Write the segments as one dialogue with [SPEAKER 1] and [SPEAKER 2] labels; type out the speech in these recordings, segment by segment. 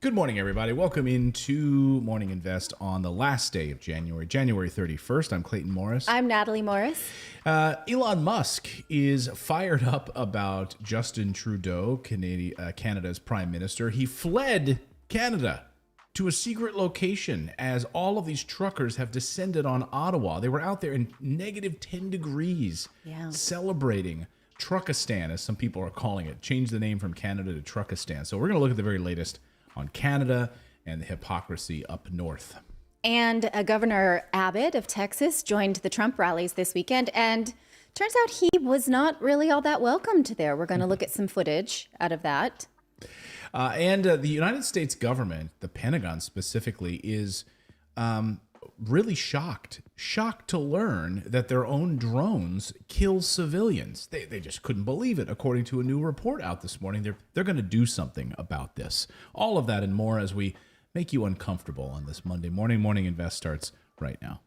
[SPEAKER 1] Good morning, everybody. Welcome into Morning Invest on the last day of January, January 31st. I'm Clayton Morris.
[SPEAKER 2] I'm Natalie Morris.
[SPEAKER 1] Elon Musk is fired up about Justin Trudeau, Canada's prime minister. He fled Canada to a secret location as all of these truckers have descended on Ottawa. They were out there in negative 10 degrees celebrating Truckistan, as some people are calling it. Changed the name from Canada to Truckistan. So we're going to look at the very latest on Canada and the hypocrisy up north.
[SPEAKER 2] And Governor Abbott of Texas joined the Trump rallies this weekend, and turns out he was not really all that welcomed there. We're going to look at some footage out of that.
[SPEAKER 1] And the United States government, the Pentagon specifically, is really shocked to learn that their own drones kill civilians. They just couldn't believe it. According to a new report out this morning, they're going to do something about this. All of that and more as we make you uncomfortable on this Monday morning. Morning Invest starts right now.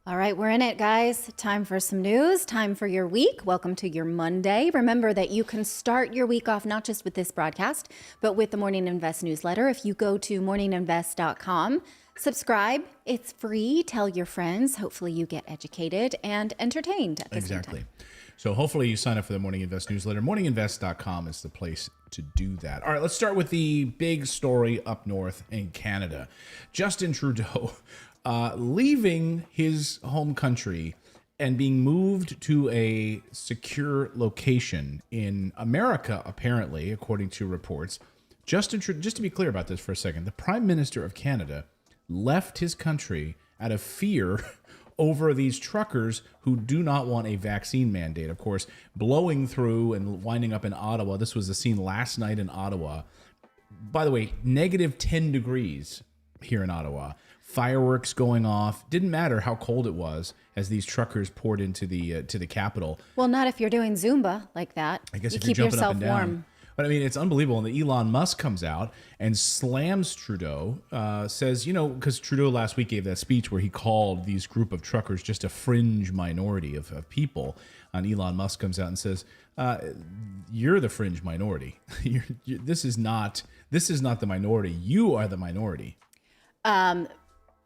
[SPEAKER 2] All right, we're in it, guys. Time for some news, time for your week. Welcome to your Monday. Remember that you can start your week off not just with this broadcast, but with the Morning Invest newsletter. If you go to morninginvest.com, subscribe. It's free. Tell your friends. Hopefully you get educated and entertained at the same time.
[SPEAKER 1] So hopefully you sign up for the Morning Invest newsletter. Morninginvest.com is the place to do that. All right, let's start with the big story up north in Canada. Justin Trudeau leaving his home country and being moved to a secure location in America, apparently, according to reports. Justin Trudeau, just to be clear about this for a second, the Prime Minister of Canada left his country out of fear over these truckers who do not want a vaccine mandate. Of course, blowing through and winding up in Ottawa. This was the scene last night in Ottawa. By the way, negative 10 degrees here in Ottawa. Fireworks going off. Didn't matter how cold it was as these truckers poured into the Capitol.
[SPEAKER 2] Well, not if you're doing Zumba like that.
[SPEAKER 1] I guess
[SPEAKER 2] you
[SPEAKER 1] if
[SPEAKER 2] keep
[SPEAKER 1] you're jumping
[SPEAKER 2] yourself
[SPEAKER 1] up and down.
[SPEAKER 2] warm.
[SPEAKER 1] But I mean, it's unbelievable. And the Elon Musk comes out and slams Trudeau, says, because Trudeau last week gave that speech where he called these group of truckers just a fringe minority of people. And Elon Musk comes out and says, you're the fringe minority. This is not the minority. You are the minority.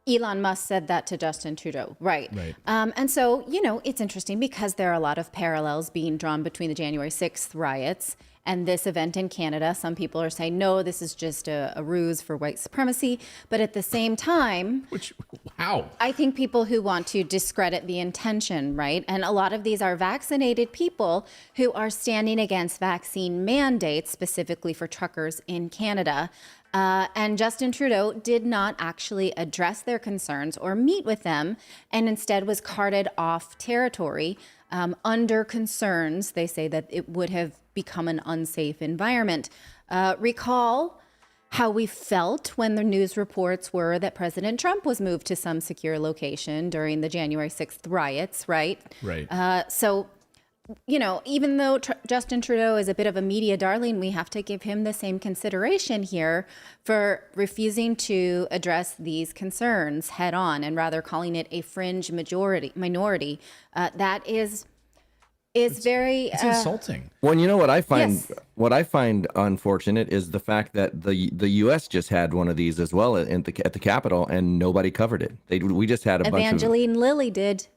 [SPEAKER 2] Elon Musk said that to Justin Trudeau. Right. And so, it's interesting because there are a lot of parallels being drawn between the January 6th riots and this event in Canada. Some people are saying, no, this is just a ruse for white supremacy. But at the same time, I think people who want to discredit the intention, right? And a lot of these are vaccinated people who are standing against vaccine mandates, specifically for truckers in Canada. And Justin Trudeau did not actually address their concerns or meet with them, and instead was carted off territory under concerns. They say that it would have become an unsafe environment. Recall how we felt when the news reports were that President Trump was moved to some secure location during the January 6th riots, right? So, even though Justin Trudeau is a bit of a media darling, we have to give him the same consideration here for refusing to address these concerns head on and rather calling it a fringe minority. That is very
[SPEAKER 1] insulting.
[SPEAKER 3] Well, what I find unfortunate is the fact that the U.S. just had one of these as well at the Capitol, and nobody covered it. We just had
[SPEAKER 2] Evangeline Lilly did.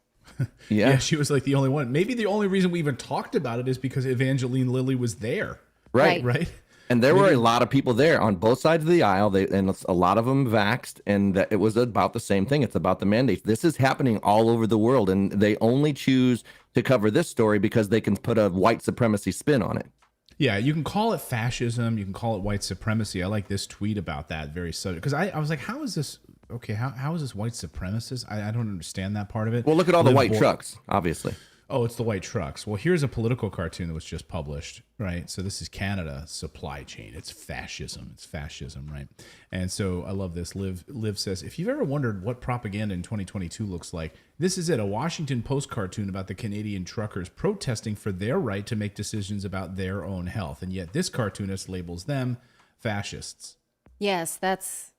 [SPEAKER 1] Yeah, she was like the only one. Maybe the only reason we even talked about it is because Evangeline Lilly was there.
[SPEAKER 3] Right. And there were a lot of people there on both sides of the aisle, and a lot of them vaxxed, and it was about the same thing. It's about the mandates. This is happening all over the world, and they only choose to cover this story because they can put a white supremacy spin on it.
[SPEAKER 1] Yeah, you can call it fascism. You can call it white supremacy. I like this tweet about that very subject. Because I was like, how is this... Okay, how is this white supremacist? I don't understand that part of it.
[SPEAKER 3] Well, look at all the white trucks, obviously.
[SPEAKER 1] Oh, it's the white trucks. Well, here's a political cartoon that was just published, right? So this is Canada supply chain. It's fascism. It's fascism, right? And so I love this. Liv says, if you've ever wondered what propaganda in 2022 looks like, this is it. A Washington Post cartoon about the Canadian truckers protesting for their right to make decisions about their own health. And yet this cartoonist labels them fascists.
[SPEAKER 2] Yes, that's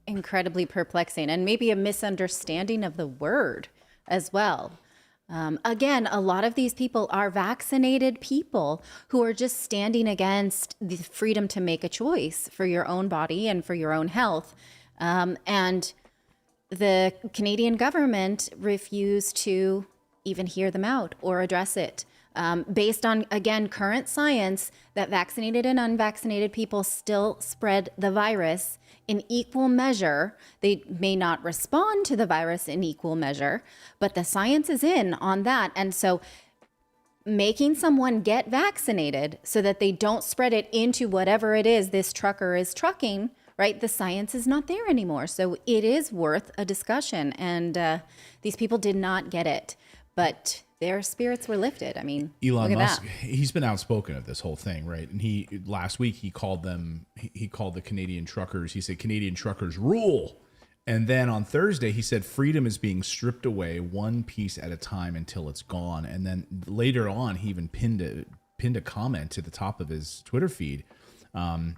[SPEAKER 2] incredibly perplexing, and maybe a misunderstanding of the word as well. Again, a lot of these people are vaccinated people who are just standing against the freedom to make a choice for your own body and for your own health. And the Canadian government refused to even hear them out or address it. Based on, again, current science, that vaccinated and unvaccinated people still spread the virus in equal measure. They may not respond to the virus in equal measure, but the science is in on that. And so making someone get vaccinated so that they don't spread it into whatever it is this trucker is trucking, right? The science is not there anymore. So it is worth a discussion. And these people did not get it, but their spirits were lifted. I mean,
[SPEAKER 1] Elon
[SPEAKER 2] look at
[SPEAKER 1] Musk,
[SPEAKER 2] that.
[SPEAKER 1] he's been outspoken of this whole thing, right? And last week he called the Canadian truckers. He said Canadian truckers rule. And then on Thursday he said freedom is being stripped away one piece at a time until it's gone. And then later on he even pinned a comment to the top of his Twitter feed. And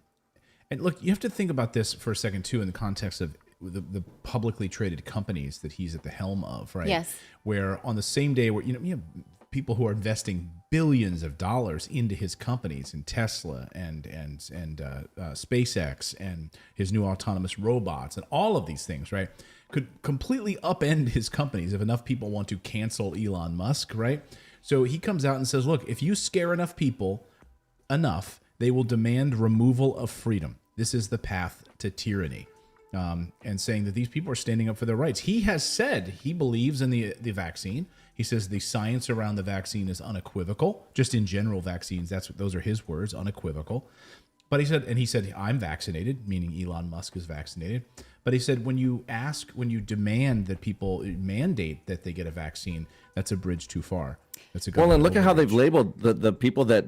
[SPEAKER 1] look, you have to think about this for a second too, in the context of the publicly traded companies that he's at the helm of, right?
[SPEAKER 2] Yes.
[SPEAKER 1] Where on the same day where, you have people who are investing billions of dollars into his companies, in Tesla and SpaceX and his new autonomous robots and all of these things, right? Could completely upend his companies if enough people want to cancel Elon Musk, right? So he comes out and says, look, if you scare enough people enough, they will demand removal of freedom. This is the path to tyranny. And saying that these people are standing up for their rights. He has said he believes in the vaccine. He says the science around the vaccine is unequivocal. Just in general vaccines, those are his words, unequivocal. But he said, I'm vaccinated, meaning Elon Musk is vaccinated. But he said, when you demand that people mandate that they get a vaccine, that's a bridge too far. That's a
[SPEAKER 3] well, and look at how they've labeled the people that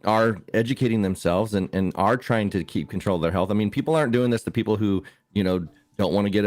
[SPEAKER 3] are educating themselves and are trying to keep control of their health. I mean, people aren't doing this to people who, don't want to get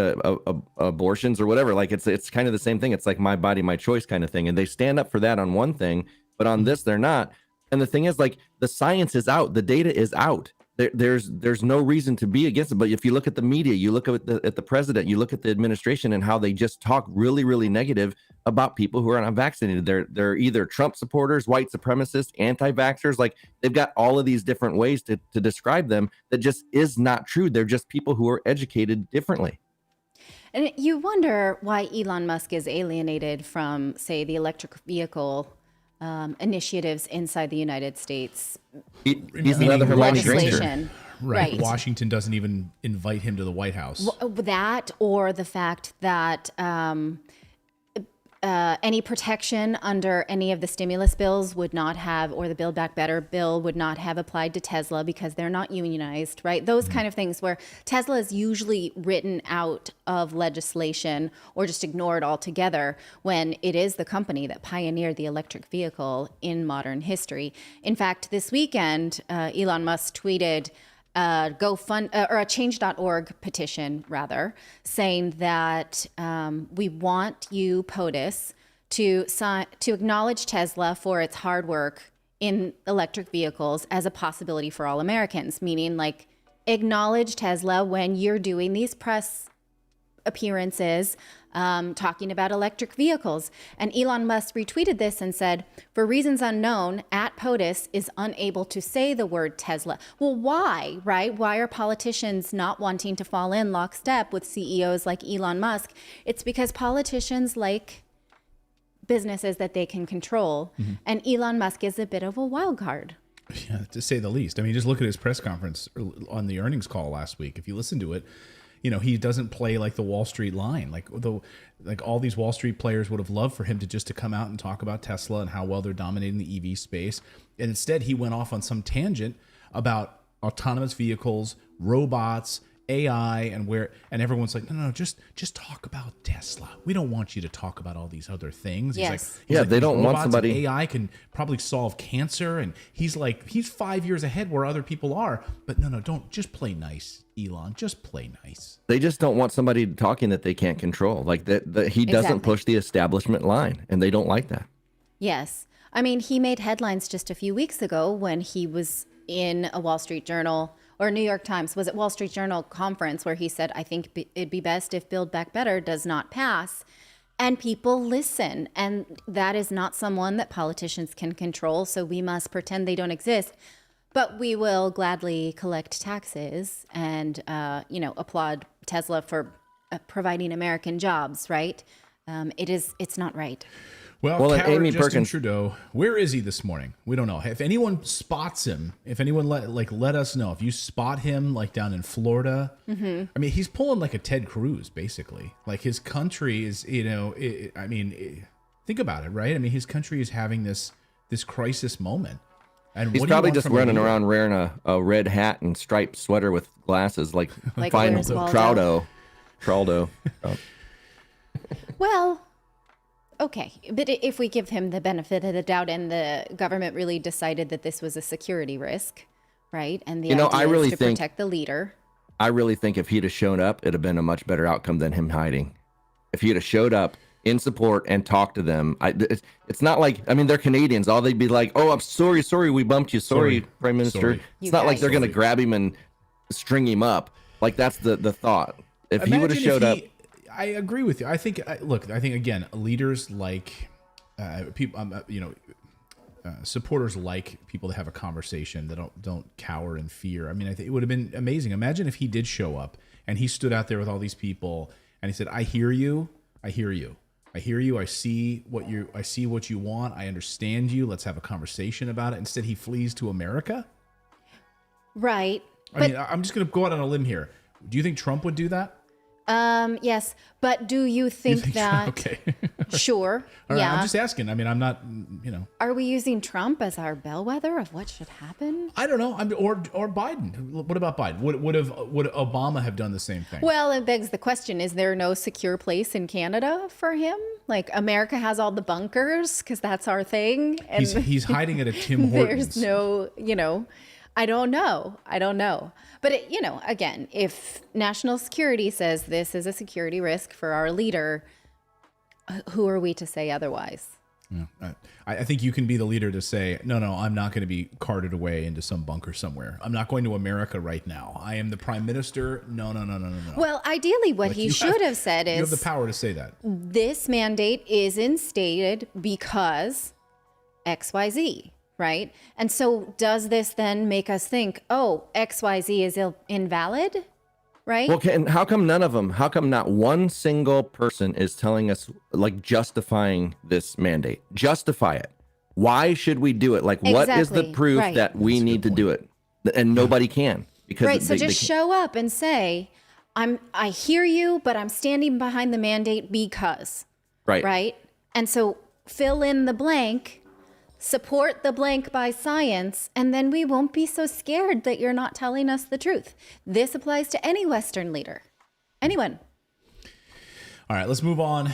[SPEAKER 3] abortions or whatever. Like it's kind of the same thing. It's like my body, my choice kind of thing. And they stand up for that on one thing, but on this, they're not. And the thing is, like, the science is out, the data is out. There's no reason to be against it. But if you look at the media, you look at the president, you look at the administration and how they just talk really, really negative about people who are unvaccinated. They're either Trump supporters, white supremacists, anti-vaxxers. Like, they've got all of these different ways to describe them that just is not true. They're just people who are educated differently.
[SPEAKER 2] And you wonder why Elon Musk is alienated from, say, the electric vehicle initiatives inside the United States.
[SPEAKER 3] He's another Hermione Granger.
[SPEAKER 1] Right. Washington doesn't even invite him to the White House.
[SPEAKER 2] That, or the fact that any protection under any of the stimulus bills would not have, or the Build Back Better bill would not have applied to Tesla because they're not unionized, right? Those kind of things where Tesla is usually written out of legislation or just ignored altogether when it is the company that pioneered the electric vehicle in modern history. In fact, this weekend, Elon Musk tweeted or a change.org petition, rather, saying that we want you, POTUS, to acknowledge Tesla for its hard work in electric vehicles as a possibility for all Americans, meaning, like, acknowledge Tesla when you're doing these press appearances talking about electric vehicles. And Elon Musk retweeted this and said, for reasons unknown, @POTUS is unable to say the word Tesla. Well, why, right? Why are politicians not wanting to fall in lockstep with CEOs like Elon Musk? It's because politicians like businesses that they can control. And Elon Musk is a bit of a wild card.
[SPEAKER 1] Yeah, to say the least. I mean, just look at his press conference on the earnings call last week. If you listen to it, he doesn't play like the Wall Street line. Like all these Wall Street players would have loved for him to come out and talk about Tesla and how well they're dominating the EV space. And instead, he went off on some tangent about autonomous vehicles, robots, AI, and everyone's like, no, just talk about Tesla. We don't want you to talk about all these other things.
[SPEAKER 2] Yes.
[SPEAKER 1] He's like,
[SPEAKER 3] they don't want somebody.
[SPEAKER 1] AI can probably solve cancer, and he's 5 years ahead where other people are. But no, don't just play nice, Elon. Just play nice.
[SPEAKER 3] They just don't want somebody talking that they can't control. Like that he doesn't push the establishment line, and they don't like that.
[SPEAKER 2] Yes. I mean, he made headlines just a few weeks ago when he was in a Wall Street Journal or New York Times, was it Wall Street Journal conference, where he said, I think it'd be best if Build Back Better does not pass. And people listen. And that is not someone that politicians can control. So we must pretend they don't exist. But we will gladly collect taxes and, applaud Tesla for providing American jobs, right? It's not right.
[SPEAKER 1] Well,
[SPEAKER 3] Amy
[SPEAKER 1] Justin
[SPEAKER 3] Perkins.
[SPEAKER 1] Trudeau, where is he this morning? We don't know. If anyone spots him, if anyone let us know. If you spot him like down in Florida, I mean, he's pulling like a Ted Cruz, basically. Like his country is, think about it, right? I mean, his country is having this crisis moment. And
[SPEAKER 3] He's
[SPEAKER 1] what do you
[SPEAKER 3] probably
[SPEAKER 1] want
[SPEAKER 3] just
[SPEAKER 1] from a
[SPEAKER 3] running
[SPEAKER 1] leader?
[SPEAKER 3] around wearing a red hat and striped sweater with glasses, like
[SPEAKER 2] Like
[SPEAKER 3] fine
[SPEAKER 2] Where's Waldo?
[SPEAKER 3] Traldo.
[SPEAKER 2] Well, okay. But if we give him the benefit of the doubt and the government really decided that this was a security risk, right? And the idea
[SPEAKER 3] I really
[SPEAKER 2] is to
[SPEAKER 3] think-
[SPEAKER 2] protect the leader.
[SPEAKER 3] I really think if he'd have shown up, it'd have been a much better outcome than him hiding. If he'd have showed up in support and talked to them, it's not like, I mean, they're Canadians. All they'd be like, "Oh, I'm sorry, we bumped you. Sorry, Prime Minister."
[SPEAKER 1] Sorry.
[SPEAKER 3] It's
[SPEAKER 2] You
[SPEAKER 3] not like
[SPEAKER 2] guys.
[SPEAKER 3] they're going to grab him and string him up. Like that's the thought. If he would have
[SPEAKER 1] Imagine
[SPEAKER 3] showed up,
[SPEAKER 1] I agree with you. I think again, leaders like people, supporters like people that have a conversation that don't cower in fear. I mean, I think it would have been amazing. Imagine if he did show up and he stood out there with all these people and he said, "I hear you. I hear you. I hear you. I see what you want. I understand you. Let's have a conversation about it." Instead, he flees to America.
[SPEAKER 2] Right.
[SPEAKER 1] I mean, I'm just going to go out on a limb here. Do you think Trump would do that?
[SPEAKER 2] Yes. But do you think that?
[SPEAKER 1] Okay.
[SPEAKER 2] Sure.
[SPEAKER 1] All right,
[SPEAKER 2] Yeah.
[SPEAKER 1] I'm just asking. I mean, I'm not,
[SPEAKER 2] Are we using Trump as our bellwether of what should happen?
[SPEAKER 1] I don't know. Or Biden. What about Biden? Would Obama have done the same thing?
[SPEAKER 2] Well, it begs the question, is there no secure place in Canada for him? Like America has all the bunkers because that's our thing. And
[SPEAKER 1] He's hiding at a Tim Hortons.
[SPEAKER 2] there's no, I don't know. But, again, if national security says this is a security risk for our leader, who are we to say otherwise?
[SPEAKER 1] Yeah. I think you can be the leader to say, no, I'm not going to be carted away into some bunker somewhere. I'm not going to America right now. I am the prime minister. No.
[SPEAKER 2] Well, ideally, what he should have said
[SPEAKER 1] You have
[SPEAKER 2] is
[SPEAKER 1] the power to say that.
[SPEAKER 2] this mandate is instated because XYZ, right? And so does this then make us think, oh, XYZ is invalid, right?
[SPEAKER 3] well, and how come not one single person is telling us, like, justifying this mandate? Justify it. Why should we do it? Like, what is the
[SPEAKER 2] Exactly,
[SPEAKER 3] proof
[SPEAKER 2] right.
[SPEAKER 3] that we need to do it? And nobody can. Because
[SPEAKER 2] Right. So
[SPEAKER 3] they
[SPEAKER 2] just
[SPEAKER 3] can't.
[SPEAKER 2] show up and say, I hear you, but I'm standing behind the mandate because, right? And so fill in the blank, support the blank by science, and then we won't be so scared that you're not telling us the truth. This applies to any Western leader. Anyone.
[SPEAKER 1] All right, let's move on.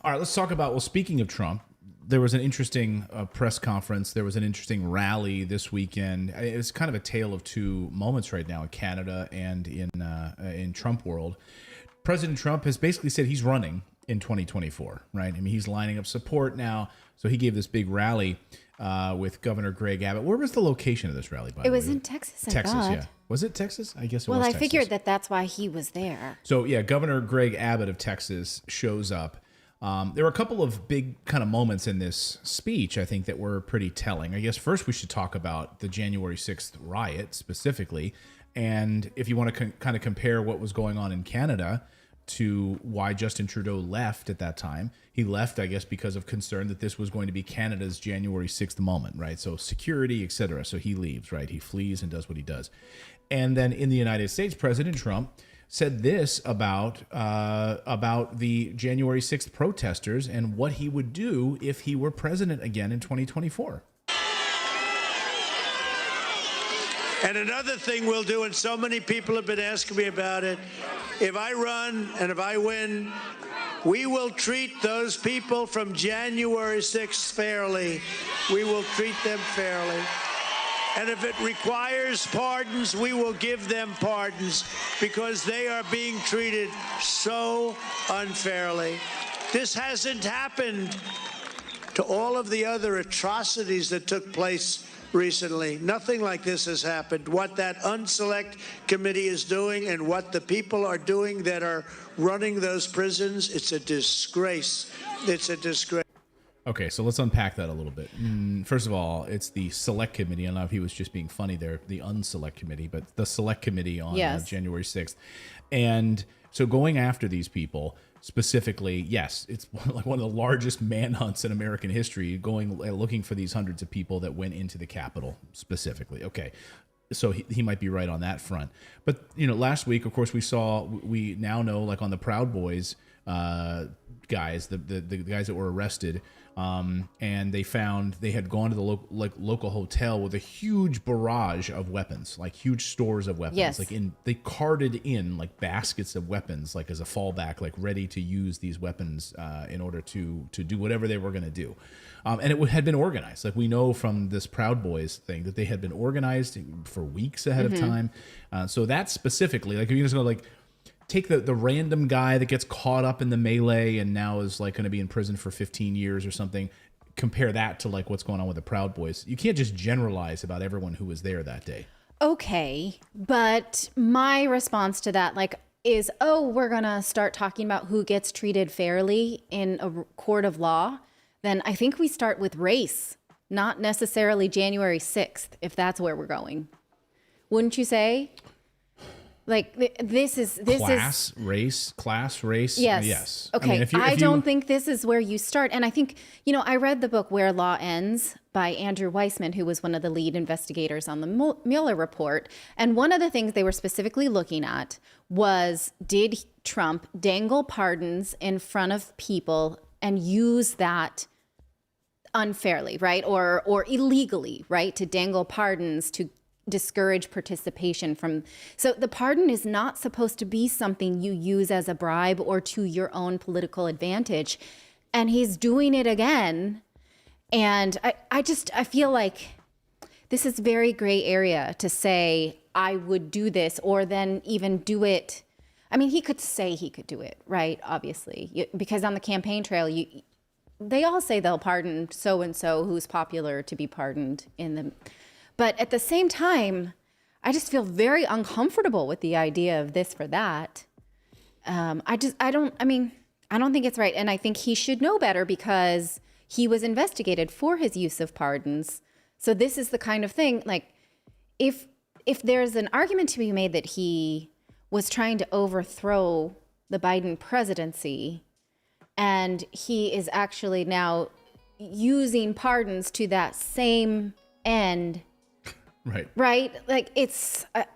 [SPEAKER 1] All right, let's talk about, well, speaking of Trump, there was an interesting press conference. There was an interesting rally this weekend. It's kind of a tale of two moments right now in Canada and in Trump world. President Trump has basically said he's running in 2024, right? I mean, he's lining up support now. So he gave this big rally with Governor Greg Abbott. Where was the location of this rally, by the way?
[SPEAKER 2] It was in Texas, I
[SPEAKER 1] Texas,
[SPEAKER 2] thought.
[SPEAKER 1] yeah. Was it Texas? I guess it
[SPEAKER 2] Well,
[SPEAKER 1] was
[SPEAKER 2] I
[SPEAKER 1] Texas.
[SPEAKER 2] figured that's why he was there.
[SPEAKER 1] So, yeah, Governor Greg Abbott of Texas shows up. There were a couple of big kind of moments in this speech, I think, that were pretty telling. I guess first we should talk about the January 6th riot specifically. And if you want to kind of compare what was going on in Canada to why Justin Trudeau left at that time. He left, I guess, because of concern that this was going to be Canada's January 6th moment, right? So security, etc. So he leaves, right? He flees and does what he does. And then in the United States, President Trump said this about the January 6th protesters and what he would do if he were president again in 2024.
[SPEAKER 4] And another thing we'll do, and so many people have been asking me about it, if I run and if I win, we will treat those people from January 6th fairly. We will treat them fairly. And if it requires pardons, we will give them pardons because they are being treated so unfairly. This hasn't happened to all of the other atrocities that took place recently. Nothing like this has happened. What that unselect committee is doing and what the people are doing that are running those prisons, it's a disgrace. It's a disgrace.
[SPEAKER 1] Okay, so let's unpack that a little bit. First of all, it's the select committee. I don't know if he was just being funny there, the unselect committee, but the select committee on January 6th. And so going after these people specifically, yes, it's like one of the largest manhunts in American history, looking for these hundreds of people that went into the Capitol specifically. Okay, so he might be right on that front. But, last week, of course, we now know, like on the Proud Boys guys, the guys that were arrested, and they had gone to the local hotel with a huge barrage of weapons, like huge stores of weapons.
[SPEAKER 2] Yes.
[SPEAKER 1] They carted in like baskets of weapons, like as a fallback, like ready to use these weapons in order to do whatever they were going to do. And it had been organized. Like we know from this Proud Boys thing that they had been organized for weeks ahead of time. So that specifically, like you're just going to like take the random guy that gets caught up in the melee and now is like going to be in prison for 15 years or something. Compare that to like what's going on with the Proud Boys. You can't just generalize about everyone who was there that day.
[SPEAKER 2] Okay, but my response to that is, we're going to start talking about who gets treated fairly in a court of law. Then I think we start with race, not necessarily January 6th, if that's where we're going. Wouldn't you say? Like this is
[SPEAKER 1] class, race.
[SPEAKER 2] Yes. Okay.
[SPEAKER 1] I mean, if
[SPEAKER 2] I don't think this is where you start. And I think, I read the book Where Law Ends by Andrew Weissman, who was one of the lead investigators on the Mueller report. And one of the things they were specifically looking at was, did Trump dangle pardons in front of people and use that unfairly, right? Or illegally, right? To dangle pardons to discourage participation from. So the pardon is not supposed to be something you use as a bribe or to your own political advantage. And he's doing it again. And I feel like this is very gray area to say, I would do this or then even do it. I mean, he could say he could do it, right? Obviously, because on the campaign trail, they all say they'll pardon so-and-so who's popular to be pardoned but at the same time, I just feel very uncomfortable with the idea of this for that. I don't think it's right. And I think he should know better because he was investigated for his use of pardons. So this is the kind of thing, like, if there's an argument to be made that he was trying to overthrow the Biden presidency, and he is actually now using pardons to that same end. Right. Like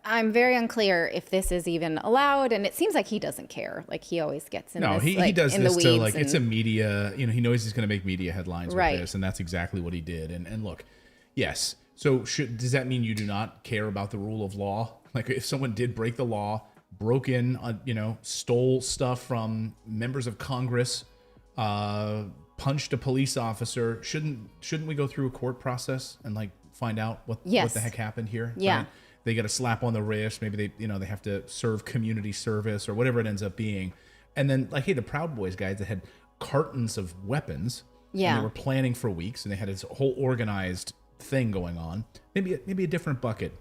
[SPEAKER 2] I'm very unclear if this is even allowed. And it seems like he doesn't care. Like he always gets in
[SPEAKER 1] he does this to like, it's a media, he knows he's going to make media headlines with this. And that's exactly what he did. And look, yes. So does that mean you do not care about the rule of law? Like if someone did break the law, broke in, stole stuff from members of Congress, punched a police officer, shouldn't we go through a court process and like find out what the heck happened here?
[SPEAKER 2] Yeah.
[SPEAKER 1] Right? They get a slap on the wrist. Maybe they have to serve community service or whatever it ends up being. And then like, hey, the Proud Boys guys that had cartons of weapons.
[SPEAKER 2] Yeah.
[SPEAKER 1] And they were planning for weeks and they had this whole organized thing going on. Maybe a different bucket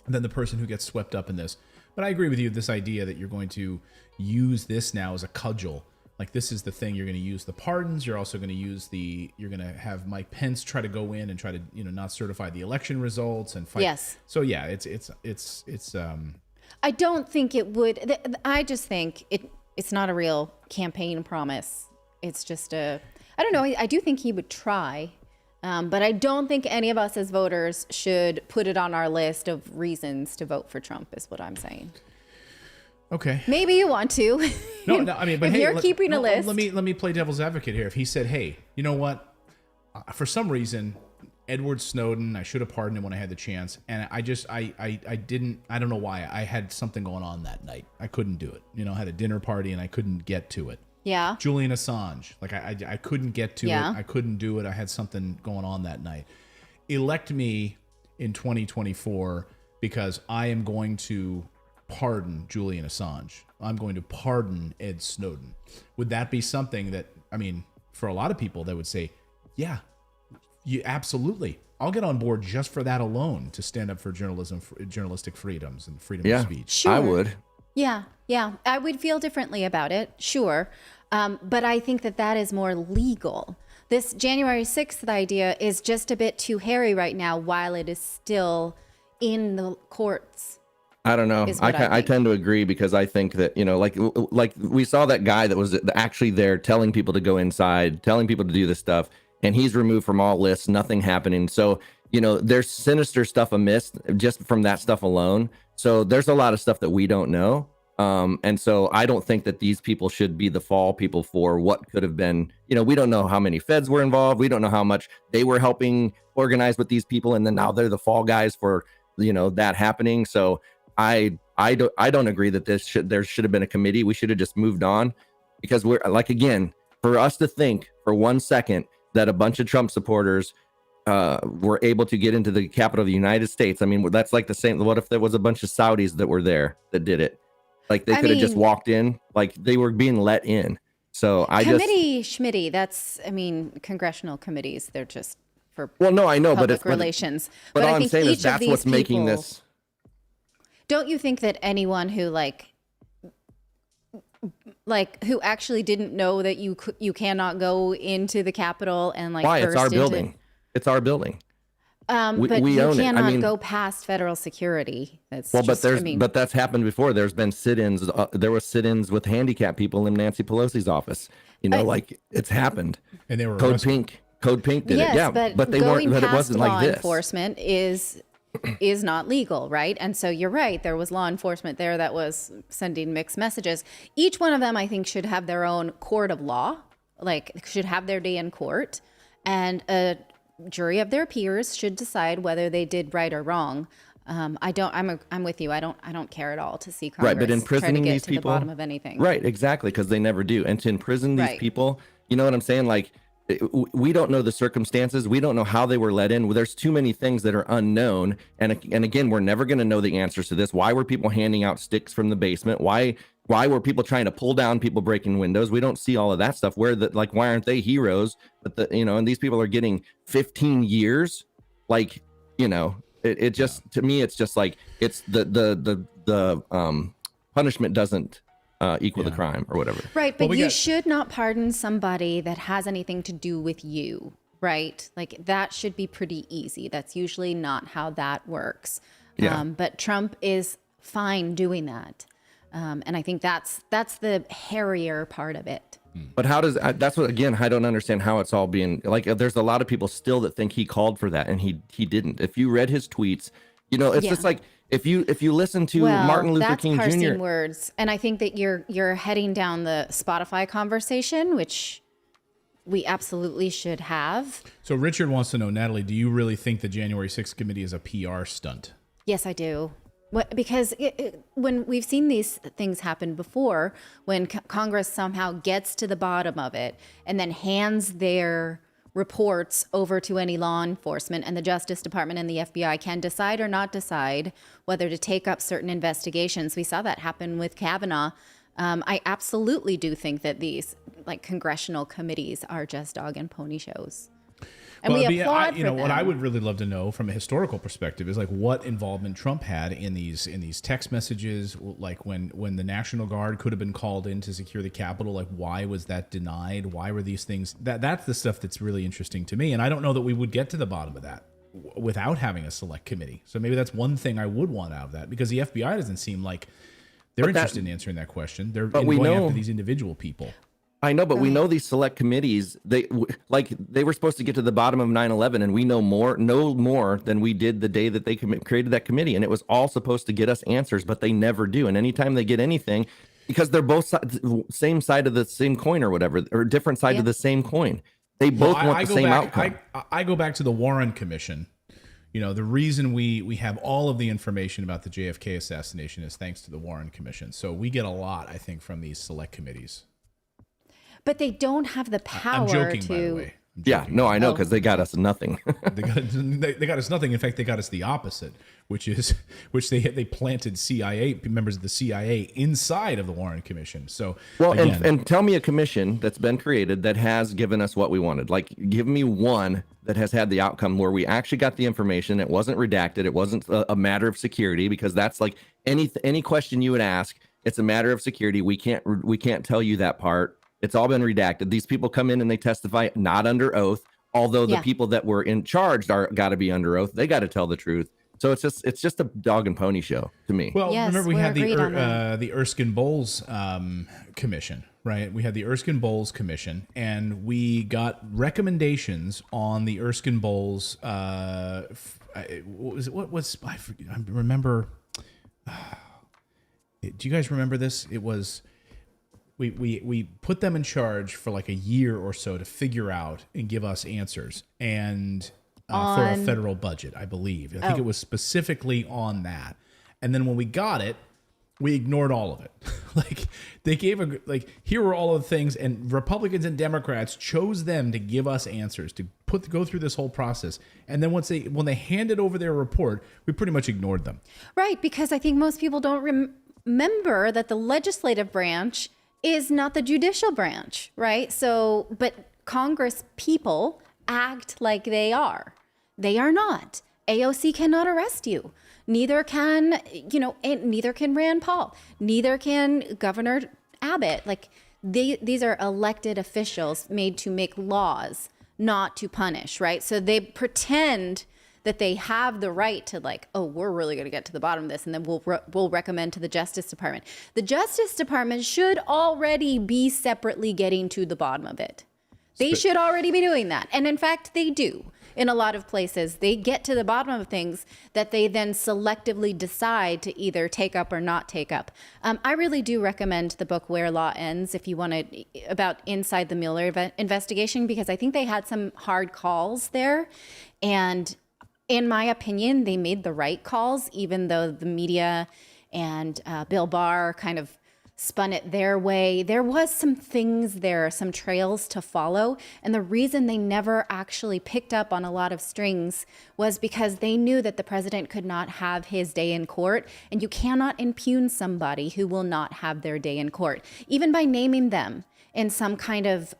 [SPEAKER 1] than the person who gets swept up in this. But I agree with you, this idea that you're going to use this now as a cudgel. Like this is the thing, you're going to use the pardons. You're also going to you're going to have Mike Pence try to go in and try to, not certify the election results and fight.
[SPEAKER 2] Yes.
[SPEAKER 1] So yeah, it's
[SPEAKER 2] I don't think it would. I just think it's not a real campaign promise. It's just I don't know. I do think he would try, but I don't think any of us as voters should put it on our list of reasons to vote for Trump is what I'm saying.
[SPEAKER 1] Okay.
[SPEAKER 2] Maybe you want to.
[SPEAKER 1] No, I mean, but
[SPEAKER 2] if you're keeping a list.
[SPEAKER 1] Let me play devil's advocate here. If he said, hey, you know what? For some reason, Edward Snowden, I should have pardoned him when I had the chance. And I didn't, I don't know why. I had something going on that night. I couldn't do it. I had a dinner party and I couldn't get to it.
[SPEAKER 2] Yeah.
[SPEAKER 1] Julian Assange. Like I couldn't get to it. I couldn't do it. I had something going on that night. Elect me in 2024 because I am going to pardon Julian Assange. I'm going to pardon Ed Snowden. Would that be something that, I mean, for a lot of people that would say, Yeah, you absolutely. I'll get on board just for that alone to stand up for journalism, for journalistic freedoms and freedom of speech.
[SPEAKER 2] Sure.
[SPEAKER 3] I would.
[SPEAKER 2] Yeah. I would feel differently about it, sure. But I think that is more legal. This January 6th idea is just a bit too hairy right now while it is still in the courts.
[SPEAKER 3] I don't know. I tend to agree because I think that, like we saw that guy that was actually there telling people to go inside, telling people to do this stuff, and he's removed from all lists, nothing happening. So, there's sinister stuff amiss just from that stuff alone. So there's a lot of stuff that we don't know. And so I don't think that these people should be the fall people for what could have been, we don't know how many feds were involved. We don't know how much they were helping organize with these people. And then now they're the fall guys for, that happening. So I don't agree that there should have been a committee. We should have just moved on, because we're like, again, for us to think for 1 second that a bunch of Trump supporters were able to get into the capital of the United States. I mean, that's like the same. What if there was a bunch of Saudis that were there that did it? Like they could have just walked in, like they were being let in. So
[SPEAKER 2] Schmitty, that's, congressional committees, they're just for
[SPEAKER 3] I know, but
[SPEAKER 2] public relations.
[SPEAKER 3] But all
[SPEAKER 2] I
[SPEAKER 3] I'm
[SPEAKER 2] think
[SPEAKER 3] saying is
[SPEAKER 2] each of
[SPEAKER 3] that's
[SPEAKER 2] these
[SPEAKER 3] what's making
[SPEAKER 2] people,
[SPEAKER 3] this.
[SPEAKER 2] Don't you think that anyone who who actually didn't know that you cannot go into the Capitol and
[SPEAKER 3] why? It's our building. It's our building.
[SPEAKER 2] But
[SPEAKER 3] we
[SPEAKER 2] you
[SPEAKER 3] own
[SPEAKER 2] cannot
[SPEAKER 3] it.
[SPEAKER 2] go past federal security.
[SPEAKER 3] But that's happened before. There's been sit-ins. There were sit-ins with handicapped people in Nancy Pelosi's office. It's happened.
[SPEAKER 1] And they were
[SPEAKER 3] Code Pink did it. Yeah, but they weren't. But it wasn't like this.
[SPEAKER 2] Law enforcement is not legal, right? And so you're right. There was law enforcement there that was sending mixed messages. Each one of them, I think, should have their own court of law. Should have their day in court, and a jury of their peers should decide whether they did right or wrong. I'm with you. I don't care at all to see Congress
[SPEAKER 3] but imprisoning
[SPEAKER 2] try to get
[SPEAKER 3] these
[SPEAKER 2] to
[SPEAKER 3] people,
[SPEAKER 2] the bottom of anything.
[SPEAKER 3] Right, exactly, because they never do. And to imprison these people, you know what I'm saying? Like, we don't know the circumstances. We don't know how they were let in. There's too many things that are unknown. And again, we're never going to know the answers to this. Why were people handing out sticks from the basement? Why were people trying to pull down people breaking windows? We don't see all of that stuff. Why aren't they heroes? But and these people are getting 15 years. It just, to me, it's just like, it's the punishment doesn't equal the crime or whatever.
[SPEAKER 2] Right. But you should not pardon somebody that has anything to do with you. Right. That should be pretty easy. That's usually not how that works.
[SPEAKER 3] Yeah.
[SPEAKER 2] But Trump is fine doing that. And I think that's the hairier part of it.
[SPEAKER 3] But that's what, again, I don't understand how it's all being there's a lot of people still that think he called for that and he didn't. If you read his tweets, it's just like, if you listen to Martin Luther King Jr.
[SPEAKER 2] parsing words. And I think that you're heading down the Spotify conversation, which we absolutely should have.
[SPEAKER 1] So Richard wants to know, Natalie, do you really think the January 6th committee is a PR stunt?
[SPEAKER 2] Yes, I do. Because when we've seen these things happen before, when Congress somehow gets to the bottom of it and then hands their reports over to any law enforcement, and the Justice Department and the FBI can decide or not decide whether to take up certain investigations. We saw that happen with Kavanaugh. I absolutely do think that these congressional committees are just dog and pony shows. And we applaud for them.
[SPEAKER 1] What I would really love to know from a historical perspective is what involvement Trump had in these text messages, when the National Guard could have been called in to secure the Capitol. Why was that denied? Why were these things? That's the stuff that's really interesting to me, and I don't know that we would get to the bottom of that without having a select committee. So maybe that's one thing I would want out of that, because the FBI doesn't seem like they're interested in answering that question. They're going after these individual people.
[SPEAKER 3] I know, but we know these select committees, they were supposed to get to the bottom of 9/11, and we know more than we did the day that they created that committee. And it was all supposed to get us answers, but they never do. And anytime they get anything, because they're both same side of the same coin or whatever, or different side of the same coin, they both want the same outcome.
[SPEAKER 1] I go back to the Warren Commission. The reason we have all of the information about the JFK assassination is thanks to the Warren Commission. So we get a lot, I think, from these select committees.
[SPEAKER 2] But they don't have the power
[SPEAKER 1] I'm joking, by the way.
[SPEAKER 3] Yeah, no, I know, because they got us nothing.
[SPEAKER 1] They got us nothing. In fact, they got us the opposite, which they planted CIA members of the CIA inside of the Warren Commission. So
[SPEAKER 3] well,
[SPEAKER 1] again,
[SPEAKER 3] and tell me a commission that's been created that has given us what we wanted. Like, give me one that has had the outcome where we actually got the information. It wasn't redacted. It wasn't a matter of security, because that's like any question you would ask. It's a matter of security. We can't tell you that part. It's all been redacted. These people come in and they testify not under oath, although the people that were in charge got to be under oath. They got to tell the truth. So it's just a dog and pony show to me.
[SPEAKER 1] Well, remember we had the Erskine Bowles commission, right? We had the Erskine Bowles commission, and we got recommendations on the Erskine Bowles. I remember. Do you guys remember this? It was. We put them in charge for like a year or so to figure out and give us answers, and for a federal budget, I believe. I think it was specifically on that. And then when we got it, we ignored all of it. Like they gave here were all of the things, and Republicans and Democrats chose them to give us answers, to go through this whole process. And then when they handed over their report, we pretty much ignored them.
[SPEAKER 2] Right, because I think most people don't remember that the legislative branch is not the judicial branch, right? So, but Congress people act like they are. They are not. AOC cannot arrest you. Neither can, neither can Rand Paul. Neither can Governor Abbott. Like, these are elected officials made to make laws, not to punish, right? So they pretend that they have the right to we're really going to get to the bottom of this, and then we'll recommend to the Justice Department. The Justice Department should already be separately getting to the bottom of it. They should already be doing that. And in fact, they do. In a lot of places, they get to the bottom of things that they then selectively decide to either take up or not take up. I really do recommend the book Where Law Ends if you want to, about inside the Mueller investigation, because I think they had some hard calls there. And in my opinion, they made the right calls, even though the media and Bill Barr kind of spun it their way. There was some things there, some trails to follow. And the reason they never actually picked up on a lot of strings was because they knew that the president could not have his day in court. And you cannot impugn somebody who will not have their day in court, even by naming them in some kind of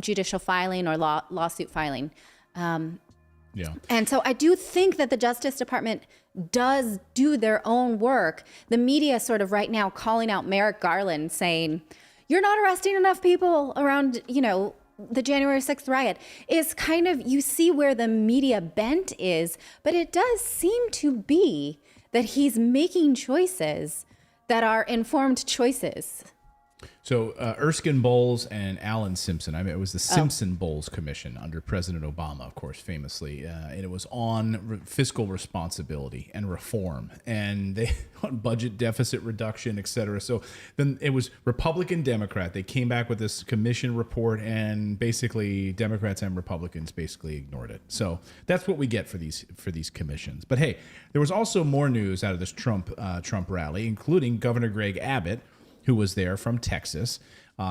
[SPEAKER 2] judicial filing or lawsuit filing.
[SPEAKER 1] Yeah.
[SPEAKER 2] And so I do think that the Justice Department does do their own work. The media sort of right now calling out Merrick Garland saying, you're not arresting enough people around, the January 6th riot is kind of, you see where the media bent is, but it does seem to be that he's making choices that are informed choices.
[SPEAKER 1] So Erskine Bowles and Alan Simpson. It was the Simpson Bowles Commission under President Obama, of course, famously, and it was on fiscal responsibility and reform, and they on budget deficit reduction, et cetera. So then it was Republican, Democrat. They came back with this commission report, and basically Democrats and Republicans basically ignored it. So that's what we get for these commissions. But hey, there was also more news out of this Trump rally, including Governor Greg Abbott, who was there from Texas.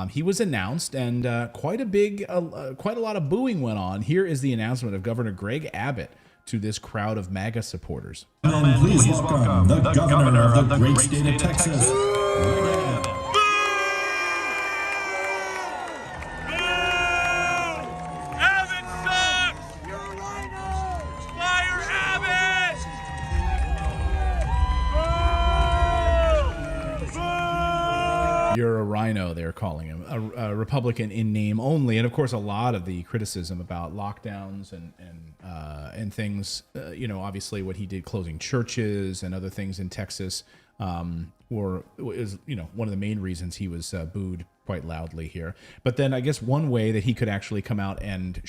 [SPEAKER 1] He was announced, and quite a lot of booing went on. Here is the announcement of Governor Greg Abbott to this crowd of MAGA supporters.
[SPEAKER 5] And please welcome the governor of the great state of Texas.
[SPEAKER 1] You're a rhino, they're calling him, a Republican in name only. And of course, a lot of the criticism about lockdowns and things, obviously what he did closing churches and other things in Texas is one of the main reasons he was booed quite loudly here. But then I guess one way that he could actually come out and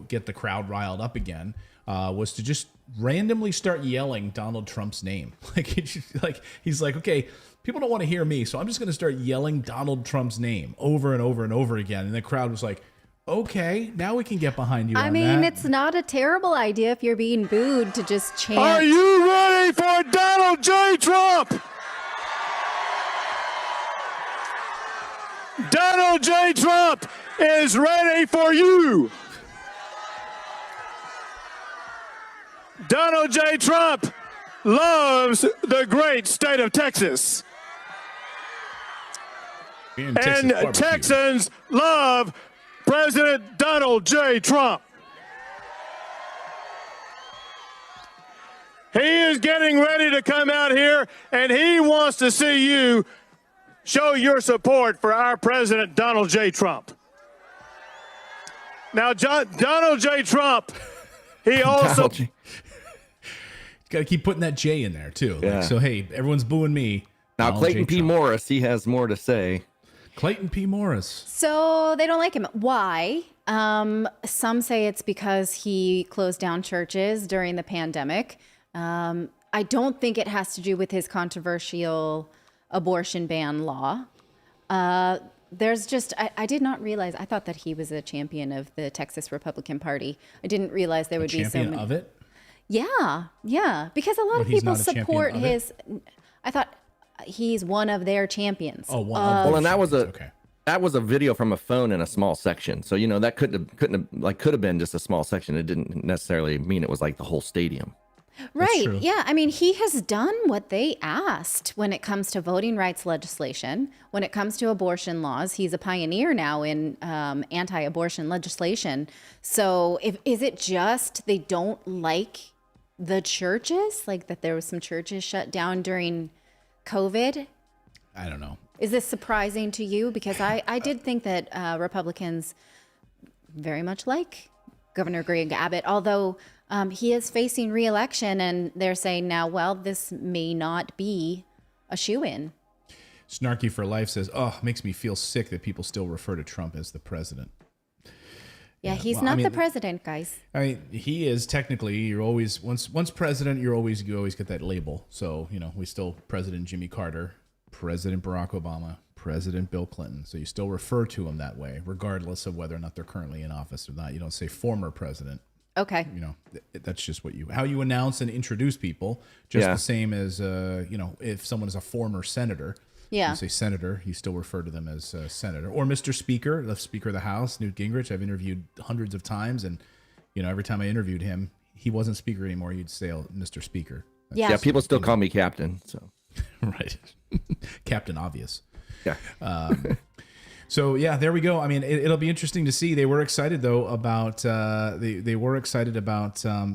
[SPEAKER 1] get the crowd riled up again was to just randomly start yelling Donald Trump's name. He's like, okay, people don't want to hear me, so I'm just going to start yelling Donald Trump's name over and over and over again. And the crowd was like, okay, now we can get behind you.
[SPEAKER 2] It's not a terrible idea if you're being booed to just chant.
[SPEAKER 6] Are you ready for Donald J. Trump? Donald J. Trump is ready for you. Donald J. Trump loves the great state of Texas.
[SPEAKER 1] And Texas barbecue.
[SPEAKER 6] Texans love President Donald J. Trump. He is getting ready to come out here, and he wants to see you show your support for our President Donald J. Trump. Now, Donald J. Trump, he also...
[SPEAKER 1] Got to keep putting that J in there, too.
[SPEAKER 3] Yeah.
[SPEAKER 1] Like, so, hey, everyone's booing me.
[SPEAKER 3] Now,
[SPEAKER 1] Donald
[SPEAKER 3] Clayton
[SPEAKER 1] J.
[SPEAKER 3] P.
[SPEAKER 1] Trump.
[SPEAKER 3] Morris, he has more to say.
[SPEAKER 1] Clayton P. Morris.
[SPEAKER 2] So they don't like him. Why? Some say it's because he closed down churches during the pandemic. I don't think it has to do with his controversial abortion ban law. There's just, I did not realize, I thought that he was a champion of the Texas Republican Party. I didn't realize there would be so many.
[SPEAKER 1] Champion of it?
[SPEAKER 2] Yeah. Because a lot of
[SPEAKER 1] he's
[SPEAKER 2] people
[SPEAKER 1] not a champion
[SPEAKER 2] support
[SPEAKER 1] of
[SPEAKER 2] his, I thought he's one of their champions.
[SPEAKER 1] Oh, one of
[SPEAKER 3] Well, and that was
[SPEAKER 1] okay.
[SPEAKER 3] That was a video from a phone in a small section. So, that could have been just a small section. It didn't necessarily mean it was like the whole stadium.
[SPEAKER 2] Right.
[SPEAKER 1] true.
[SPEAKER 2] Yeah. I mean, he has done what they asked when it comes to voting rights legislation, when it comes to abortion laws. He's a pioneer now in anti-abortion legislation. So is it just they don't like the churches, like that there was some churches shut down during COVID?
[SPEAKER 1] I don't know.
[SPEAKER 2] Is this surprising to you? Because I did think that Republicans very much like Governor Greg Abbott, although he is facing re-election, and they're saying now, well, this may not be a shoo-in.
[SPEAKER 1] Snarky for Life says, "Oh, makes me feel sick that people still refer to Trump as the president."
[SPEAKER 2] Yeah, he's not the president, guys.
[SPEAKER 1] I mean, he is technically. You're always once president. You always get that label. So we still President Jimmy Carter, President Barack Obama, President Bill Clinton. So you still refer to him that way, regardless of whether or not they're currently in office or not. You don't say former president.
[SPEAKER 2] Okay.
[SPEAKER 1] That's just how you announce and introduce people. Just the same as if someone is a former senator.
[SPEAKER 2] Yeah.
[SPEAKER 1] You say senator, you still refer to them as senator or Mr. Speaker, the Speaker of the House, Newt Gingrich. I've interviewed hundreds of times, and every time I interviewed him, he wasn't Speaker anymore. You'd say Mr. Speaker.
[SPEAKER 2] Yeah.
[SPEAKER 3] People still call me Captain. So
[SPEAKER 1] Right, Captain Obvious.
[SPEAKER 3] yeah.
[SPEAKER 1] So yeah, there we go. I mean, it'll be interesting to see. They were excited though about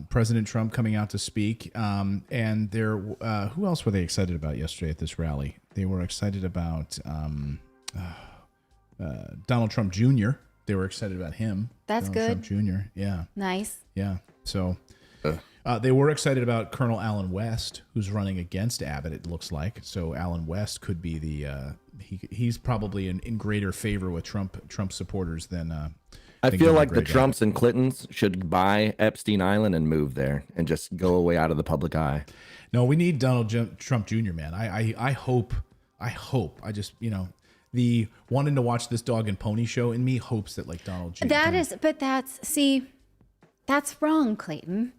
[SPEAKER 1] President Trump coming out to speak. And there, who else were they excited about yesterday at this rally? They were excited about Donald Trump Jr. They were excited about him.
[SPEAKER 2] That's
[SPEAKER 1] Donald
[SPEAKER 2] good.
[SPEAKER 1] Trump Jr. Yeah.
[SPEAKER 2] Nice.
[SPEAKER 1] Yeah. So they were excited about Colonel Allen West, who's running against Abbott, it looks like. So Allen West could be the he's probably in greater favor with Trump supporters than
[SPEAKER 3] I feel like the
[SPEAKER 1] Greg
[SPEAKER 3] Trumps and Clintons should buy Epstein Island and move there and just go away out of the public eye.
[SPEAKER 1] No, we need Donald Trump Jr., man. I hope. I just, the wanting to watch this dog and pony show in me hopes that like Donald Jr.
[SPEAKER 2] That's wrong, Clayton.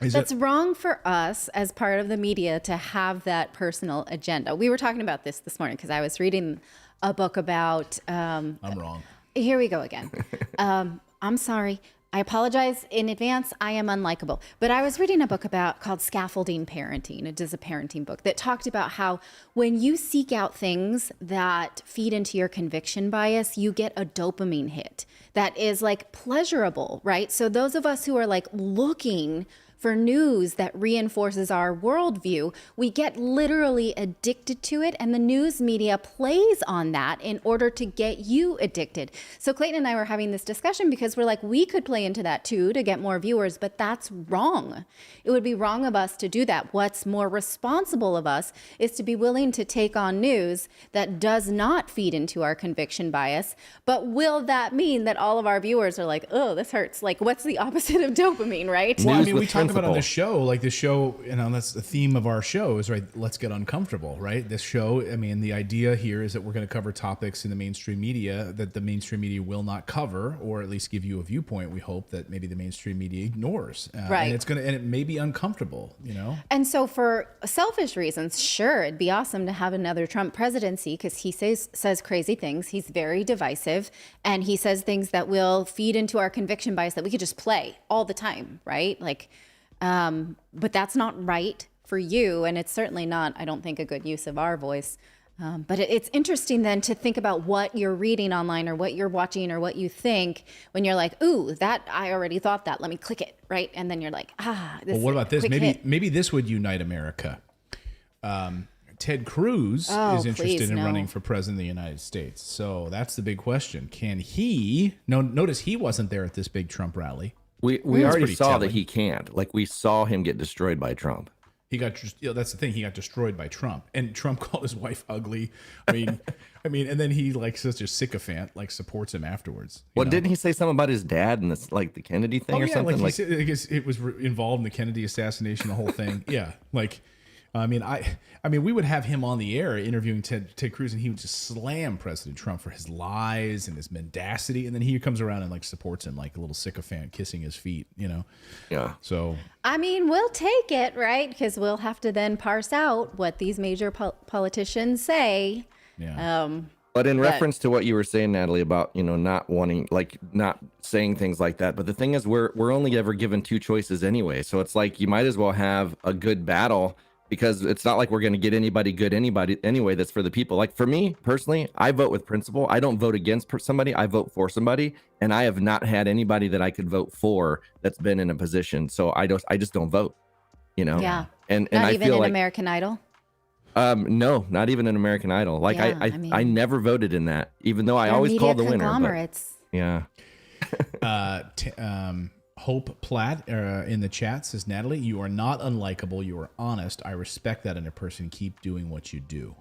[SPEAKER 2] That's wrong for us as part of the media to have that personal agenda. We were talking about this morning because I was reading a book about.
[SPEAKER 1] I'm wrong.
[SPEAKER 2] Here we go again. I'm sorry. I apologize in advance. I am unlikable. But I was reading a book called Scaffolding Parenting. It is a parenting book that talked about how when you seek out things that feed into your conviction bias, you get a dopamine hit that is like pleasurable, right? So those of us who are like looking for news that reinforces our worldview, we get literally addicted to it, and the news media plays on that in order to get you addicted. So Clayton and I were having this discussion because we're like, we could play into that too to get more viewers, but that's wrong. It would be wrong of us to do that. What's more responsible of us is to be willing to take on news that does not feed into our conviction bias. But will that mean that all of our viewers are like, oh, this hurts? Like, what's the opposite of dopamine, right?
[SPEAKER 1] Well, I
[SPEAKER 3] News
[SPEAKER 1] mean,
[SPEAKER 3] with
[SPEAKER 1] we talk about on
[SPEAKER 3] principle.
[SPEAKER 1] this show, like this show, that's the theme of our show is, right, let's get uncomfortable, right? This show, I mean, the idea here is that we're going to cover topics in the mainstream media that the mainstream media will not cover, or at least give you a viewpoint, we hope, that maybe the mainstream media ignores.
[SPEAKER 2] Right.
[SPEAKER 1] And it may be uncomfortable,
[SPEAKER 2] And so for selfish reasons, sure, it'd be awesome to have another Trump presidency because he says crazy things. He's very divisive, and he says things that will feed into our conviction bias that we could just play all the time, right? Like, But that's not right for you. And it's certainly not, I don't think, a good use of our voice. But it's interesting then to think about what you're reading online or what you're watching or what you think when you're like, ooh, that I already thought that. Let me click it, right? And then you're like, this
[SPEAKER 1] Well, what about this?
[SPEAKER 2] hit.
[SPEAKER 1] Maybe this would unite America. Ted Cruz is interested in running for president of the United States. So that's the big question. Can he? No, notice he wasn't there at this big Trump rally.
[SPEAKER 3] We already saw that he can't. Like, we saw him get destroyed by Trump.
[SPEAKER 1] He got, that's the thing. He got destroyed by Trump, and Trump called his wife ugly. I mean, and then he, like, such a sycophant, like, supports him afterwards.
[SPEAKER 3] Well, didn't he say something about his dad and this, like, the Kennedy thing or something?
[SPEAKER 1] Like, he said, I guess it was involved in the Kennedy assassination, the whole thing. Yeah, like, I mean, we would have him on the air interviewing Ted Cruz, and he would just slam President Trump for his lies and his mendacity, and then he comes around and, like, supports him like a little sycophant kissing his feet, Yeah. So
[SPEAKER 2] I mean, we'll take it, right? Because we'll have to then parse out what these major politicians say.
[SPEAKER 1] Yeah.
[SPEAKER 3] But in reference to what you were saying, Natalie, about, not wanting, like, not saying things like that. But the thing is, we're only ever given two choices anyway. So it's like, you might as well have a good battle, because it's not like we're going to get anybody anyway that's for the people. Like, for me personally, I vote with principle. I don't vote against somebody. I vote for somebody, and I have not had anybody that I could vote for that's been in a position. So I just don't vote,
[SPEAKER 2] Yeah.
[SPEAKER 3] And
[SPEAKER 2] not
[SPEAKER 3] I
[SPEAKER 2] even
[SPEAKER 3] feel
[SPEAKER 2] in
[SPEAKER 3] like
[SPEAKER 2] American Idol.
[SPEAKER 3] No, not even an American Idol. Like,
[SPEAKER 2] Yeah,
[SPEAKER 3] I never voted in that, even though I always called the winner. But, yeah.
[SPEAKER 1] Hope Platt in the chat says, Natalie, you are not unlikable. You are honest. I respect that in a person. Keep doing what you do.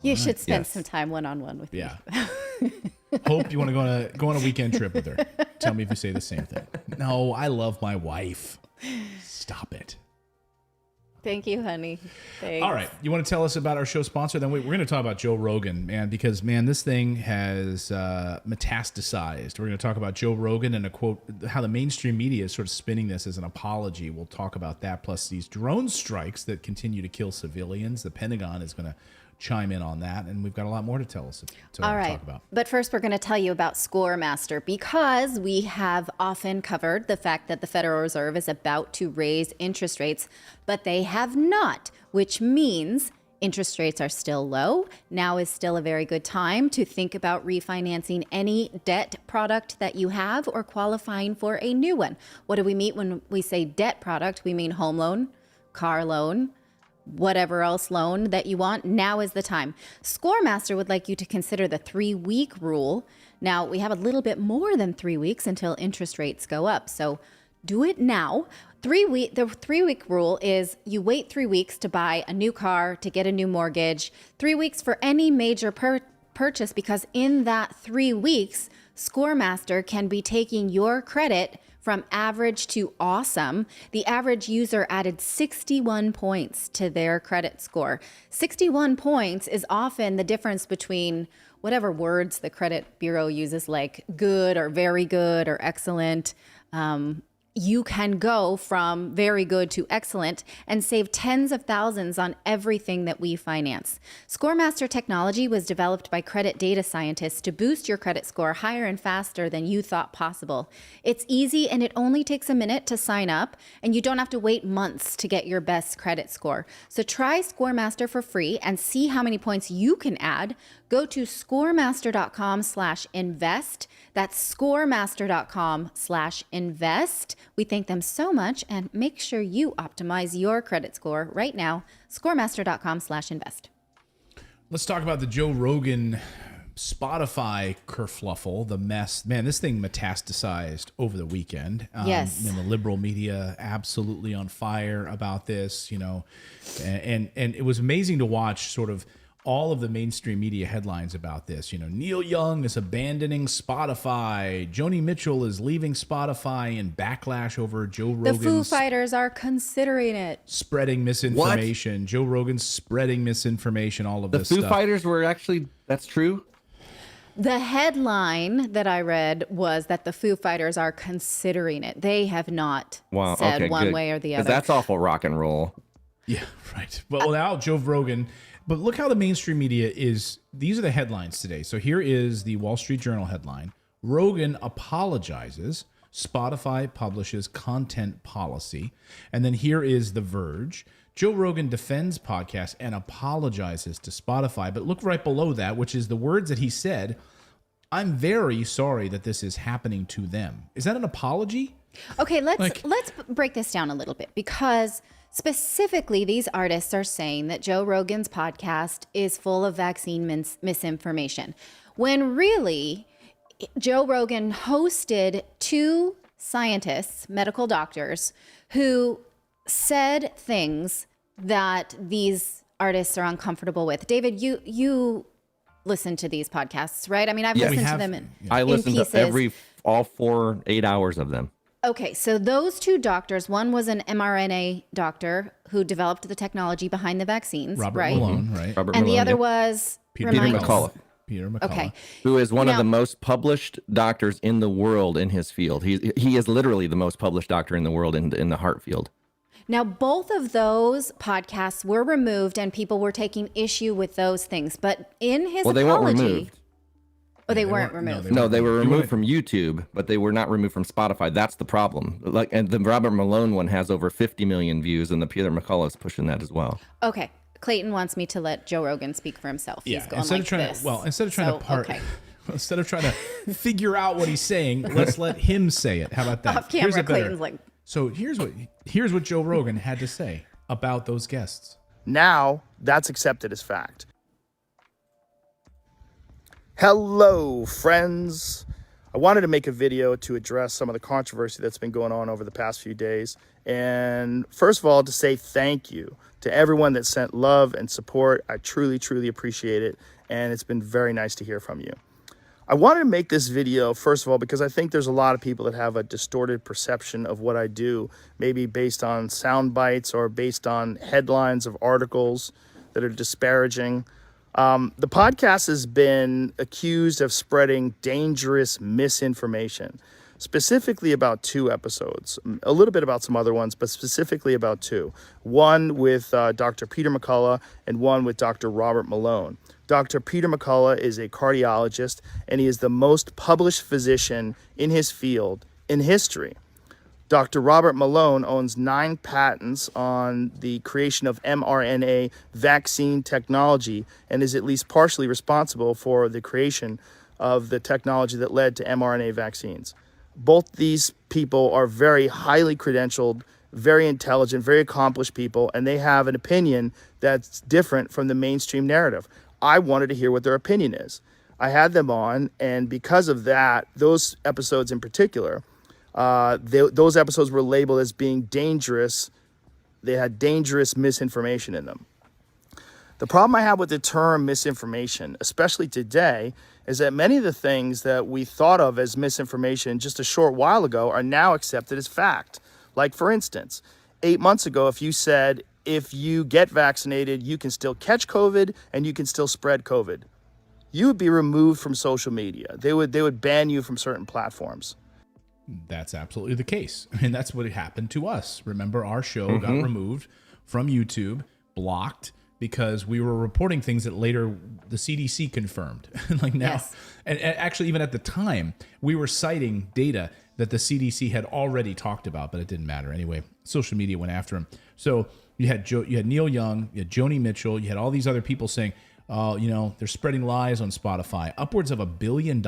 [SPEAKER 2] You should spend some time one-on-one with me.
[SPEAKER 1] Hope, you want to go on a weekend trip with her. Tell me if you say the same thing. No, I love my wife. Stop it.
[SPEAKER 2] Thank you, honey. Thanks.
[SPEAKER 1] All right. You want to tell us about our show sponsor? Then we're going to talk about Joe Rogan, man, because, this thing has metastasized. We're going to talk about Joe Rogan and a quote, how the mainstream media is sort of spinning this as an apology. We'll talk about that, plus these drone strikes that continue to kill civilians. The Pentagon is going to chime in on that, and we've got a lot more to tell us to
[SPEAKER 2] All right.
[SPEAKER 1] talk about.
[SPEAKER 2] But first, we're going to tell you about Scoremaster, because we have often covered the fact that the Federal Reserve is about to raise interest rates, but they have not, which means interest rates are still low. Now is still a very good time to think about refinancing any debt product that you have or qualifying for a new one. What do we mean when we say debt product? We mean home loan, car loan, whatever else loan that you want. Now is the time. Scoremaster would like you to consider the 3-week rule. Now, we have a little bit more than 3 weeks until interest rates go up, so do it now. The 3-week rule is you wait 3 weeks to buy a new car, to get a new mortgage, 3 weeks for any major purchase, because in that 3 weeks, Scoremaster can be taking your credit from average to awesome. The average user added 61 points to their credit score. 61 points is often the difference between whatever words the credit bureau uses, like good or very good or excellent. You can go from very good to excellent and save tens of thousands on everything that we finance. Scoremaster technology was developed by credit data scientists to boost your credit score higher and faster than you thought possible. It's easy, and it only takes a minute to sign up, and you don't have to wait months to get your best credit score. So try Scoremaster for free and see how many points you can add. Go to scoremaster.com/invest. That's scoremaster.com/invest. We thank them so much, and make sure you optimize your credit score right now. Scoremaster.com/invest.
[SPEAKER 1] Let's talk about the Joe Rogan Spotify kerfluffle, the mess. Man, this thing metastasized over the weekend.
[SPEAKER 2] Yes.
[SPEAKER 1] And the liberal media absolutely on fire about this, and it was amazing to watch sort of all of the mainstream media headlines about this. Neil Young is abandoning Spotify. Joni Mitchell is leaving Spotify in backlash over Joe Rogan's...
[SPEAKER 2] The Foo Fighters are considering it.
[SPEAKER 1] Spreading misinformation. What? Joe Rogan's spreading misinformation, all of this stuff.
[SPEAKER 3] The Foo Fighters were actually... That's true?
[SPEAKER 2] The headline that I read was that the Foo Fighters are considering it. They have not said one way or the other.
[SPEAKER 3] That's awful rock and roll.
[SPEAKER 1] Yeah, right. Well, now Joe Rogan... But look how the mainstream media is. These are the headlines today. So here is the Wall Street Journal headline. Rogan apologizes Spotify publishes content policy. And then here is The Verge. Joe Rogan defends podcasts and apologizes to Spotify. But look right below that, which is the words that he said. I'm very sorry that this is happening to them. Is that an apology?
[SPEAKER 2] Okay, let's break this down a little bit, because specifically these artists are saying that Joe Rogan's podcast is full of vaccine misinformation, when really Joe Rogan hosted 2 scientists, medical doctors, who said things that these artists are uncomfortable with. David, you listen to these podcasts, right? I mean, I've listened to them
[SPEAKER 3] I listen
[SPEAKER 2] pieces.
[SPEAKER 3] to all 8 hours of them.
[SPEAKER 2] Okay, so those 2 doctors, one was an mRNA doctor who developed the technology behind the vaccines,
[SPEAKER 1] Robert
[SPEAKER 2] right?
[SPEAKER 1] Malone, right?
[SPEAKER 3] Robert
[SPEAKER 2] And
[SPEAKER 3] Malone,
[SPEAKER 2] the other
[SPEAKER 3] yep.
[SPEAKER 2] was
[SPEAKER 1] Peter
[SPEAKER 3] McCullough.
[SPEAKER 1] Peter McCullough.
[SPEAKER 2] Okay.
[SPEAKER 3] Who is one of
[SPEAKER 2] Now-
[SPEAKER 3] the most published doctors in the world in his field. He is literally the most published doctor in the world in the heart field.
[SPEAKER 2] Now, both of those podcasts were removed and people were taking issue with those things. But in his
[SPEAKER 3] Well, they
[SPEAKER 2] apology...
[SPEAKER 3] weren't removed.
[SPEAKER 2] Oh, they
[SPEAKER 1] weren't-
[SPEAKER 2] weren't
[SPEAKER 1] no,
[SPEAKER 2] removed.
[SPEAKER 3] No, they were
[SPEAKER 1] You
[SPEAKER 3] removed
[SPEAKER 1] wouldn't-
[SPEAKER 3] from YouTube, but they were not removed from Spotify. That's the problem. And the Robert Malone one has over 50 million views, and the Peter McCullough is pushing that as well.
[SPEAKER 2] Okay. Clayton wants me to let Joe Rogan speak for himself. He's going
[SPEAKER 1] instead
[SPEAKER 2] like
[SPEAKER 1] of trying
[SPEAKER 2] this.
[SPEAKER 1] to instead of trying
[SPEAKER 2] So,
[SPEAKER 1] to part
[SPEAKER 2] okay.
[SPEAKER 1] instead of trying to figure out what he's saying, let's let him say it. How about that?
[SPEAKER 2] Off camera,
[SPEAKER 1] a better-
[SPEAKER 2] Clayton's like...
[SPEAKER 1] So here's what Joe Rogan had to say about those guests.
[SPEAKER 7] Now, that's accepted as fact. Hello, friends. I wanted to make a video to address some of the controversy that's been going on over the past few days. And first of all, to say thank you to everyone that sent love and support. I truly, truly appreciate it. And it's been very nice to hear from you. I wanted to make this video, first of all, because I think there's a lot of people that have a distorted perception of what I do, maybe based on sound bites or based on headlines of articles that are disparaging. The podcast has been accused of spreading dangerous misinformation, specifically about 2 episodes, a little bit about some other ones, but specifically about 2. One with Dr. Peter McCullough and one with Dr. Robert Malone. Dr. Peter McCullough is a cardiologist, and he is the most published physician in his field in history. Dr. Robert Malone owns 9 patents on the creation of mRNA vaccine technology and is at least partially responsible for the creation of the technology that led to mRNA vaccines. Both these people are very highly credentialed, very intelligent, very accomplished people, and they have an opinion that's different from the mainstream narrative. I wanted to hear what their opinion is. I had them on, and because of that, those episodes in particular, those episodes were labeled as being dangerous. They had dangerous misinformation in them. The problem I have with the term misinformation, especially today, is that many of the things that we thought of as misinformation just a short while ago are now accepted as fact. Like, for instance, 8 months ago, if you said, if you get vaccinated, you can still catch COVID and you can still spread COVID, you would be removed from social media. They would ban you from certain platforms.
[SPEAKER 1] That's absolutely the case. I mean, that's what happened to us. Remember, our show got removed from YouTube, blocked, because we were reporting things that later the CDC confirmed. Like now,
[SPEAKER 2] Yes.
[SPEAKER 1] and actually even at the time, we were citing data that the CDC had already talked about, but it didn't matter anyway. Social media went after him. So you had Neil Young, you had Joni Mitchell, you had all these other people saying, they're spreading lies on Spotify. Upwards of $1 billion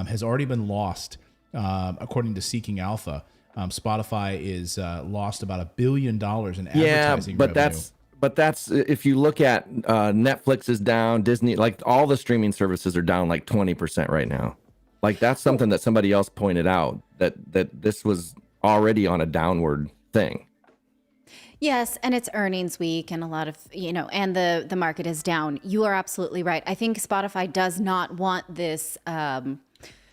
[SPEAKER 1] has already been lost, according to Seeking Alpha. Spotify is lost about $1 billion in advertising revenue.
[SPEAKER 3] But that's if you look at Netflix is down, Disney, like all the streaming services are down like 20% right now. Like that's something that somebody else pointed out, that this was already on a downward thing.
[SPEAKER 2] Yes, and it's earnings week, and a lot of, and the market is down. You are absolutely right. I think Spotify does not want this.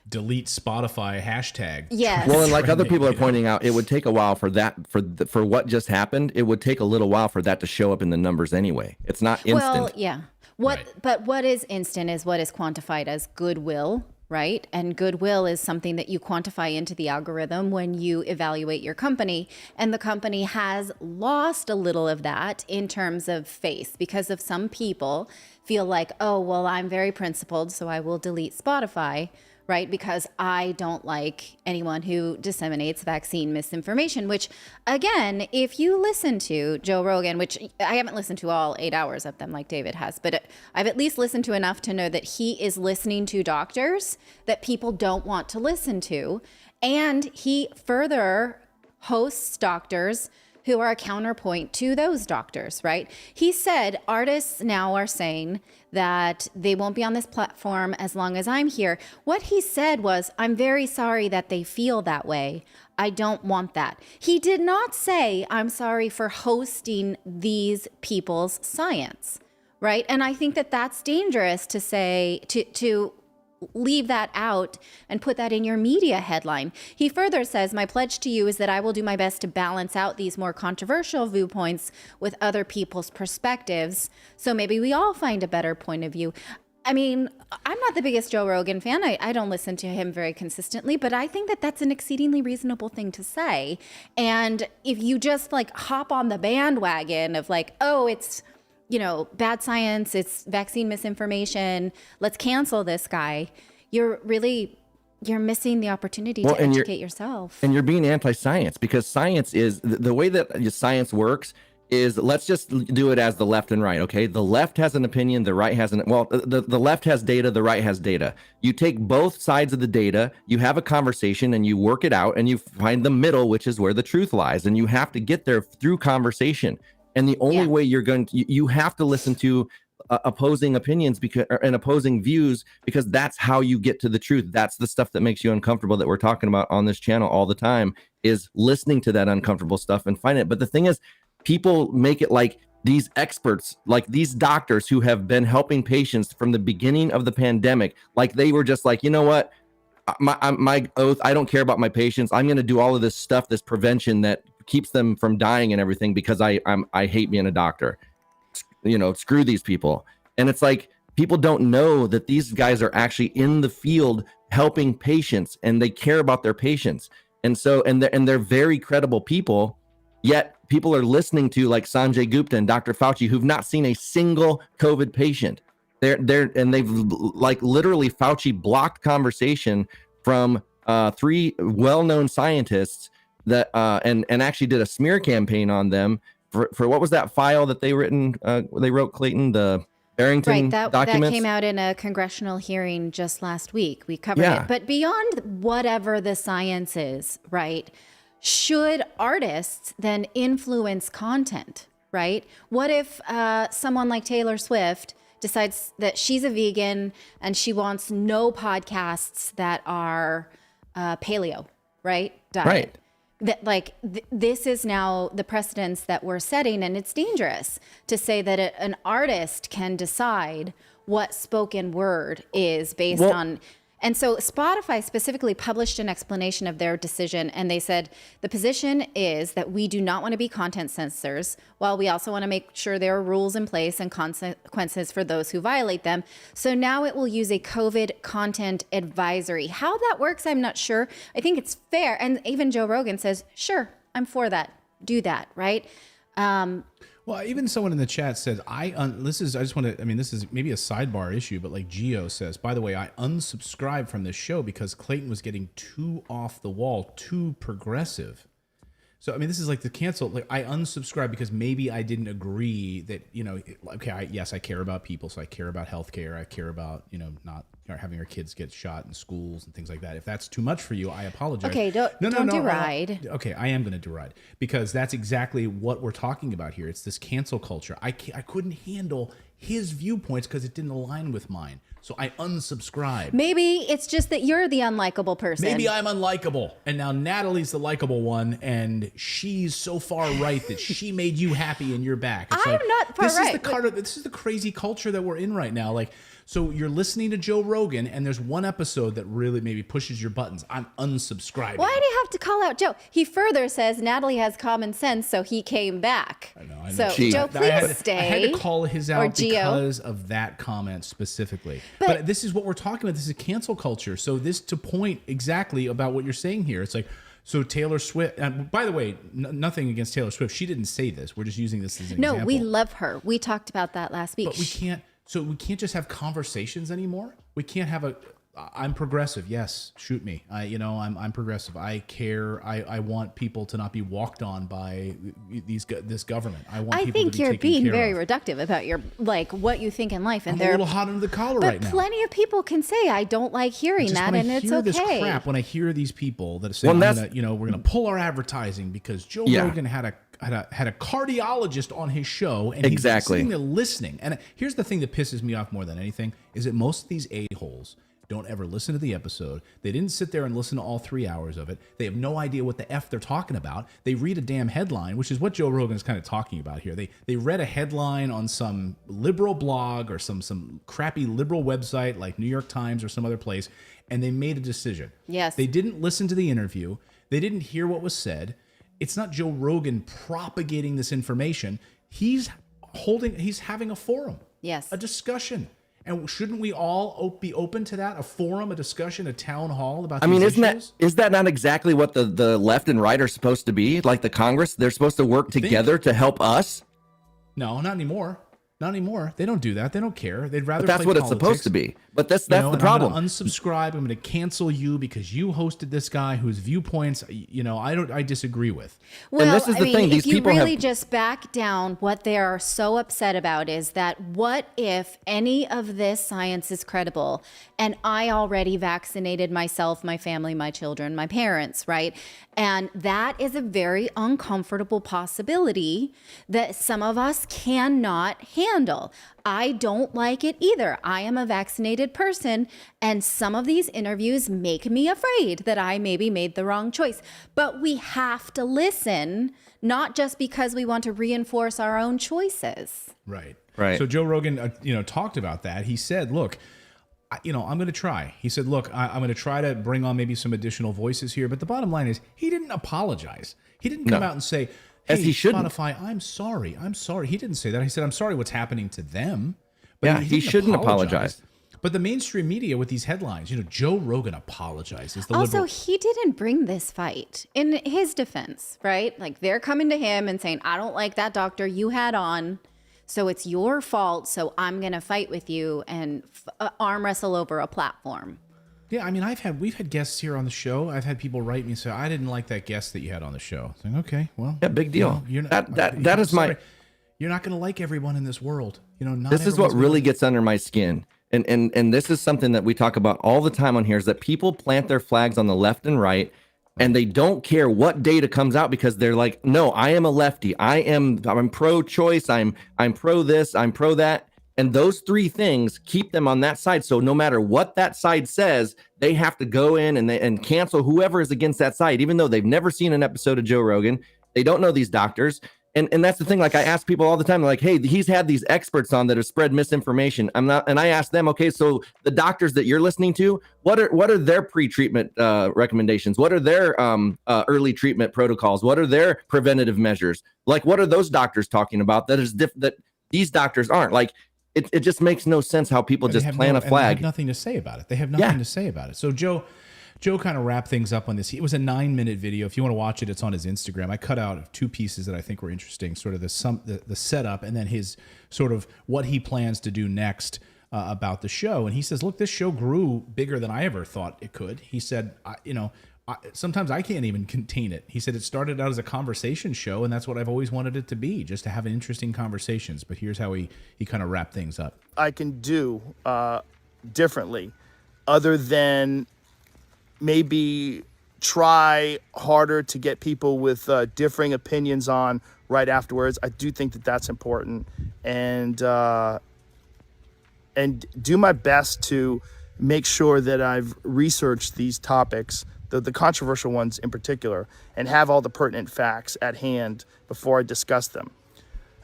[SPEAKER 1] Delete Spotify hashtag.
[SPEAKER 2] Yes.
[SPEAKER 3] Well, and like other people are pointing out, it would take a while for that, for what just happened. It would take a little while for that to show up in the numbers anyway. It's not instant.
[SPEAKER 2] Well, yeah. But what is instant is what is quantified as goodwill, right? And goodwill is something that you quantify into the algorithm when you evaluate your company. And the company has lost a little of that in terms of face, because of some people feel like, oh, well, I'm very principled, so I will delete Spotify. right? Because I don't like anyone who disseminates vaccine misinformation, which, again, if you listen to Joe Rogan, which I haven't listened to all 8 hours of them like David has, but I've at least listened to enough to know that he is listening to doctors that people don't want to listen to. And he further hosts doctors who are a counterpoint to those doctors, right? He said artists now are saying that they won't be on this platform as long as I'm here. What he said was, I'm very sorry that they feel that way. I don't want that. He did not say, I'm sorry for hosting these people's science, right? And I think that that's dangerous to say, to leave that out and put that in your media headline. He further says, my pledge to you is that I will do my best to balance out these more controversial viewpoints with other people's perspectives. So maybe we all find a better point of view. I mean, I'm not the biggest Joe Rogan fan. I don't listen to him very consistently, but I think that that's an exceedingly reasonable thing to say. And if you just like hop on the bandwagon of like, oh, it's, you know, bad science, it's vaccine misinformation, let's cancel this guy, you're missing the opportunity to educate yourself.
[SPEAKER 3] And you're being anti-science, because science is the way that science works is, let's just do it as the left and right. Okay. The left has an opinion. The right has the left has data. The right has data. You take both sides of the data, you have a conversation and you work it out and you find the middle, which is where the truth lies. And you have to get there through conversation. And the only way you're going to, you have to listen to opposing opinions and opposing views, because that's how you get to the truth. That's the stuff that makes you uncomfortable that we're talking about on this channel all the time, is listening to that uncomfortable stuff and find it. But the thing is, people make it like these experts, like these doctors who have been helping patients from the beginning of the pandemic, like they were just like, you know what, my oath, I don't care about my patients. I'm going to do all of this stuff, this prevention that keeps them from dying and everything, because I hate being a doctor. You know, screw these people. And it's like, people don't know that these guys are actually in the field helping patients, and they care about their patients. And so, and they're very credible people, yet people are listening to like Sanjay Gupta and Dr. Fauci, who've not seen a single COVID patient. And they've like literally, Fauci blocked conversation from 3 well-known scientists that and actually did a smear campaign on them for what was that file that they wrote, Clayton, the Barrington documents?
[SPEAKER 2] That came out in a congressional hearing just last week. We covered it. But beyond whatever the science is, right, should artists then influence content, right? What if someone like Taylor Swift decides that she's a vegan and she wants no podcasts that are paleo, right? Diet.
[SPEAKER 3] Right.
[SPEAKER 2] That this is now the precedence that we're setting, and it's dangerous to say that an artist can decide what spoken word is based on. And so Spotify specifically published an explanation of their decision, and they said the position is that we do not want to be content censors, while we also want to make sure there are rules in place and consequences for those who violate them. So now it will use a COVID content advisory. How that works, I'm not sure. I think it's fair. And even Joe Rogan says, sure, I'm for that. Do that, right?
[SPEAKER 1] Well, even someone in the chat said, this is maybe a sidebar issue, but like Gio says, by the way, I unsubscribed from this show because Clayton was getting too off the wall, too progressive. So, I mean, this is like the cancel. Like, I unsubscribed because maybe I didn't agree that, you know, okay, yes, I care about people. So I care about healthcare. I care about, you know, not having our kids get shot in schools and things like that. If that's too much for you, I apologize.
[SPEAKER 2] Okay, don't deride.
[SPEAKER 1] Okay, I am going to deride, because that's exactly what we're talking about here. It's this cancel culture. I couldn't handle his viewpoints because it didn't align with mine. So I unsubscribed.
[SPEAKER 2] Maybe it's just that you're the unlikable person.
[SPEAKER 1] Maybe I'm unlikable. And now Natalie's the likable one, and she's so far right that she made you happy and you're back. It's
[SPEAKER 2] I'm not far right.
[SPEAKER 1] This is the crazy culture that we're in right now. Like, so you're listening to Joe Rogan, and there's one episode that really maybe pushes your buttons. I'm unsubscribing.
[SPEAKER 2] Why do you have to call out Joe? He further says Natalie has common sense, so he came back.
[SPEAKER 1] I know.
[SPEAKER 2] So, Joe, please stay.
[SPEAKER 1] I had to call his out because of that comment specifically. But this is what we're talking about. This is cancel culture. So this to point exactly about what you're saying here. It's like, so Taylor Swift, by the way, nothing against Taylor Swift. She didn't say this. We're just using this as an example.
[SPEAKER 2] No, we love her. We talked about that last week.
[SPEAKER 1] But we can't just have conversations anymore. We can't have I'm progressive. Yes, shoot me. I'm progressive. I care. I want people to not be walked on by this government. I want.
[SPEAKER 2] I
[SPEAKER 1] people
[SPEAKER 2] think
[SPEAKER 1] to be
[SPEAKER 2] you're
[SPEAKER 1] taken
[SPEAKER 2] being
[SPEAKER 1] care
[SPEAKER 2] very
[SPEAKER 1] of.
[SPEAKER 2] reductive about your what you think in life, and
[SPEAKER 1] I'm a little hot under the collar
[SPEAKER 2] but
[SPEAKER 1] right now.
[SPEAKER 2] plenty of people can say I don't like hearing
[SPEAKER 1] Just
[SPEAKER 2] that,
[SPEAKER 1] when
[SPEAKER 2] and
[SPEAKER 1] I
[SPEAKER 2] it's
[SPEAKER 1] hear
[SPEAKER 2] okay.
[SPEAKER 1] this crap, when I hear these people that are saying, we're gonna pull our advertising because Joe Rogan had a cardiologist on his show, and he's sitting there listening. And here's the thing that pisses me off more than anything is that most of these a-holes don't ever listen to the episode. They didn't sit there and listen to all 3 hours of it. They have no idea what the F they're talking about. They read a damn headline, which is what Joe Rogan is kind of talking about here. They read a headline on some liberal blog or some crappy liberal website like New York Times or some other place, and they made a decision.
[SPEAKER 2] Yes.
[SPEAKER 1] They didn't listen to the interview. They didn't hear what was said. It's not Joe Rogan propagating this information. He's having a forum.
[SPEAKER 2] Yes.
[SPEAKER 1] A discussion. And shouldn't we all be open to that? A forum, a discussion, a town hall about these issues?
[SPEAKER 3] Is that not exactly what the left and right are supposed to be? Like the Congress, they're supposed to work together to help us?
[SPEAKER 1] No, not anymore. Not anymore. They don't do that. They don't care. They'd rather.
[SPEAKER 3] But that's
[SPEAKER 1] play
[SPEAKER 3] what
[SPEAKER 1] politics.
[SPEAKER 3] it's supposed to be. But that's the problem.
[SPEAKER 1] I'm going to unsubscribe. I'm going to cancel you because you hosted this guy whose viewpoints, I disagree with.
[SPEAKER 2] Well,
[SPEAKER 3] and this is the thing. These
[SPEAKER 2] if you
[SPEAKER 3] people
[SPEAKER 2] really just back down, what they are so upset about is that what if any of this science is credible and I already vaccinated myself, my family, my children, my parents, right? And that is a very uncomfortable possibility that some of us cannot handle. I don't like it either. I am a vaccinated person, and some of these interviews make me afraid that I maybe made the wrong choice. But we have to listen, not just because we want to reinforce our own choices.
[SPEAKER 1] Right.
[SPEAKER 3] Right.
[SPEAKER 1] So Joe Rogan, talked about that. He said, look, I'm going to try. He said, look, I'm going to try to bring on maybe some additional voices here. But the bottom line is he didn't apologize. He didn't come out and say, hey,
[SPEAKER 3] as he shouldn't.
[SPEAKER 1] Spotify, I'm sorry. He didn't say that. He said, I'm sorry what's happening to them. But
[SPEAKER 3] he shouldn't apologize.
[SPEAKER 1] But the mainstream media with these headlines, Joe Rogan apologizes.
[SPEAKER 2] Also, he didn't bring this fight in his defense, right? Like they're coming to him and saying, I don't like that doctor you had on. So it's your fault. So I'm going to fight with you and arm wrestle over a platform.
[SPEAKER 1] Yeah, I mean, we've had guests here on the show. I've had people write me and say, I didn't like that guest that you had on the show. Saying, okay, well,
[SPEAKER 3] yeah, big deal.
[SPEAKER 1] You're not,
[SPEAKER 3] that is my.
[SPEAKER 1] You're not going to like everyone in this world.
[SPEAKER 3] This is what really gets under my skin, and this is something that we talk about all the time on here. Is that people plant their flags on the left and right, and they don't care what data comes out because they're like, no, I am a lefty. I'm pro-choice. I'm pro this. I'm pro that. And those three things keep them on that side. So no matter what that side says, they have to go in and cancel whoever is against that side, even though they've never seen an episode of Joe Rogan. They don't know these doctors. And that's the thing. Like I ask people all the time, like, hey, he's had these experts on that have spread misinformation. And I ask them, okay, so the doctors that you're listening to, what are their pre-treatment recommendations? What are their early treatment protocols? What are their preventative measures? Like, what are those doctors talking about that these doctors aren't? Like, it just makes no sense how people just plant a flag.
[SPEAKER 1] They have nothing to say about it. They have nothing to say about it. So Joe kind of wrapped things up on this. It was a 9-minute video. If you want to watch it, it's on his Instagram. I cut out 2 pieces that I think were interesting, sort of the setup and then his sort of what he plans to do next about the show. And he says, look, this show grew bigger than I ever thought it could. He said, sometimes I can't even contain it. He said it started out as a conversation show, and that's what I've always wanted it to be, just to have interesting conversations. But here's how he kind of wrapped things up.
[SPEAKER 7] I can do differently other than maybe try harder to get people with differing opinions on right afterwards. I do think that that's important, and do my best to make sure that I've researched these topics, the controversial ones in particular, and have all the pertinent facts at hand before I discuss them.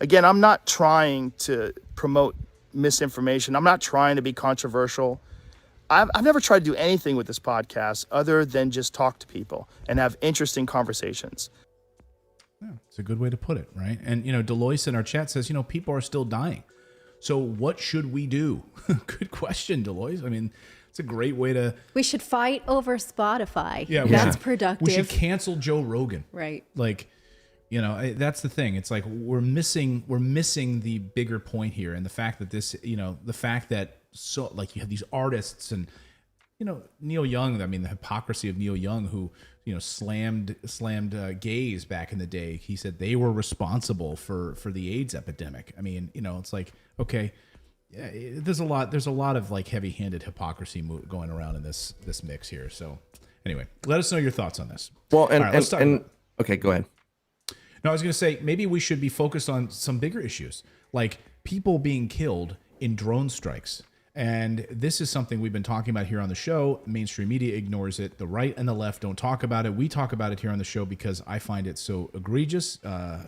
[SPEAKER 7] Again, I'm not trying to promote misinformation. I'm not trying to be controversial. I've never tried to do anything with this podcast other than just talk to people and have interesting conversations.
[SPEAKER 1] Yeah, it's a good way to put it, right? And, Deloitte in our chat says, people are still dying. So what should we do? Good question, Deloitte. I mean, it's a great way to...
[SPEAKER 2] We should fight over Spotify.
[SPEAKER 1] Yeah,
[SPEAKER 2] that's productive.
[SPEAKER 1] We should cancel Joe Rogan.
[SPEAKER 2] Right.
[SPEAKER 1] Like, that's the thing. It's like we're missing the bigger point here, and the fact that this, the fact that you have these artists and Neil Young. I mean, the hypocrisy of Neil Young, who slammed gays back in the day. He said they were responsible for the AIDS epidemic. I mean, it's like, okay, yeah, there's a lot of like heavy-handed hypocrisy going around in this mix here. So anyway, let us know your thoughts on this.
[SPEAKER 3] Well,
[SPEAKER 1] okay,
[SPEAKER 3] go ahead.
[SPEAKER 1] No, I was going to say maybe we should be focused on some bigger issues, like people being killed in drone strikes. And this is something we've been talking about here on the show. Mainstream media ignores it. The right and the left don't talk about it. We talk about it here on the show because I find it so egregious,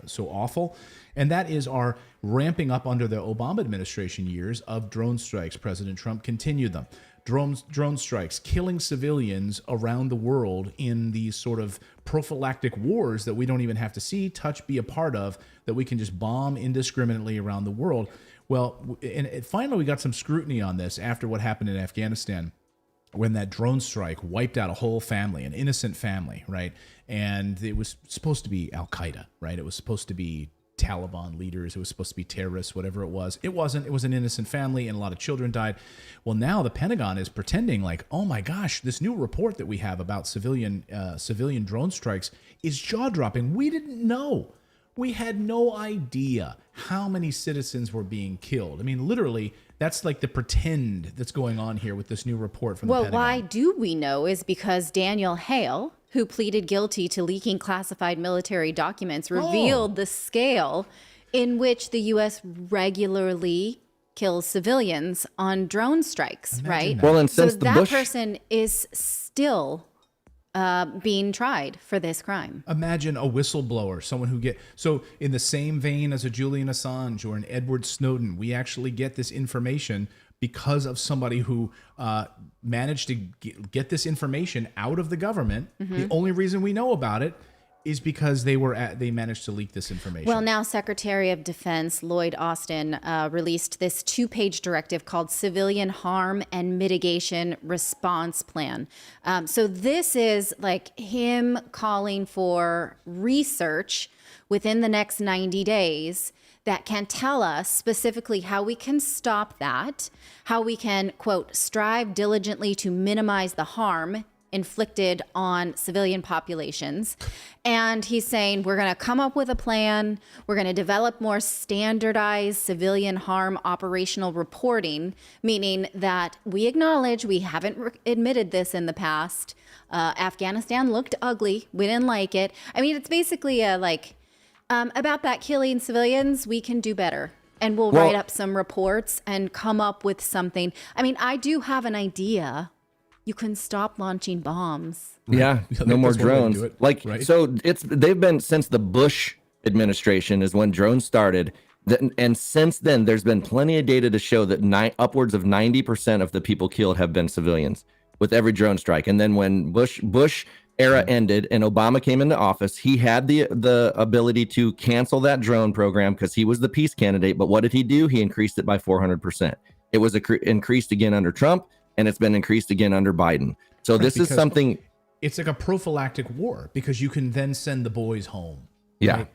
[SPEAKER 1] so awful. And that is our ramping up under the Obama administration years of drone strikes. President Trump continued them. Drone strikes, killing civilians around the world in these sort of prophylactic wars that we don't even have to see, touch, be a part of, that we can just bomb indiscriminately around the world. Well, and finally we got some scrutiny on this after what happened in Afghanistan, when that drone strike wiped out a whole family, an innocent family, right? And it was supposed to be Al-Qaeda, right? It was supposed to be Taliban leaders. It was supposed to be terrorists, whatever it was. It wasn't. It was an innocent family, and a lot of children died. Well, now the Pentagon is pretending like, oh my gosh, this new report that we have about civilian drone strikes is jaw-dropping. We didn't know. We had no idea how many citizens were being killed. I mean, literally, that's like the pretend that's going on here with this new report from the Pentagon.
[SPEAKER 2] Well, why do we know is because Daniel Hale, who pleaded guilty to leaking classified military documents, revealed the scale in which the U.S. regularly kills civilians on drone strikes, right?
[SPEAKER 3] That. Well, and since
[SPEAKER 2] so that person is still being tried for this crime.
[SPEAKER 1] Imagine a whistleblower, someone who so in the same vein as a Julian Assange or an Edward Snowden, we actually get this information because of somebody who managed to get this information out of the government. Mm-hmm. The only reason we know about it is because they managed to leak this information.
[SPEAKER 2] Well, now Secretary of Defense Lloyd Austin released this 2-page directive called Civilian Harm and Mitigation Response Plan. So this is like him calling for research within the next 90 days that can tell us specifically how we can stop that, how we can, quote, strive diligently to minimize the harm inflicted on civilian populations. And he's saying we're going to come up with a plan. We're going to develop more standardized civilian harm operational reporting, meaning that we acknowledge we haven't admitted this in the past. Afghanistan looked ugly. We didn't like it. I mean, it's basically about that killing civilians, we can do better. And we'll write up some reports and come up with something. I mean, I do have an idea. You can stop launching bombs.
[SPEAKER 3] Yeah, no more drones. So they've been since the Bush administration is when drones started. And since then, there's been plenty of data to show that upwards of 90% of the people killed have been civilians with every drone strike. And then when Bush era ended and Obama came into office, he had the ability to cancel that drone program because he was the peace candidate. But what did he do? He increased it by 400%. It was increased again under Trump, and it's been increased again under Biden. So this is something.
[SPEAKER 1] It's like a prophylactic war because you can then send the boys home.
[SPEAKER 3] Yeah.
[SPEAKER 1] Right?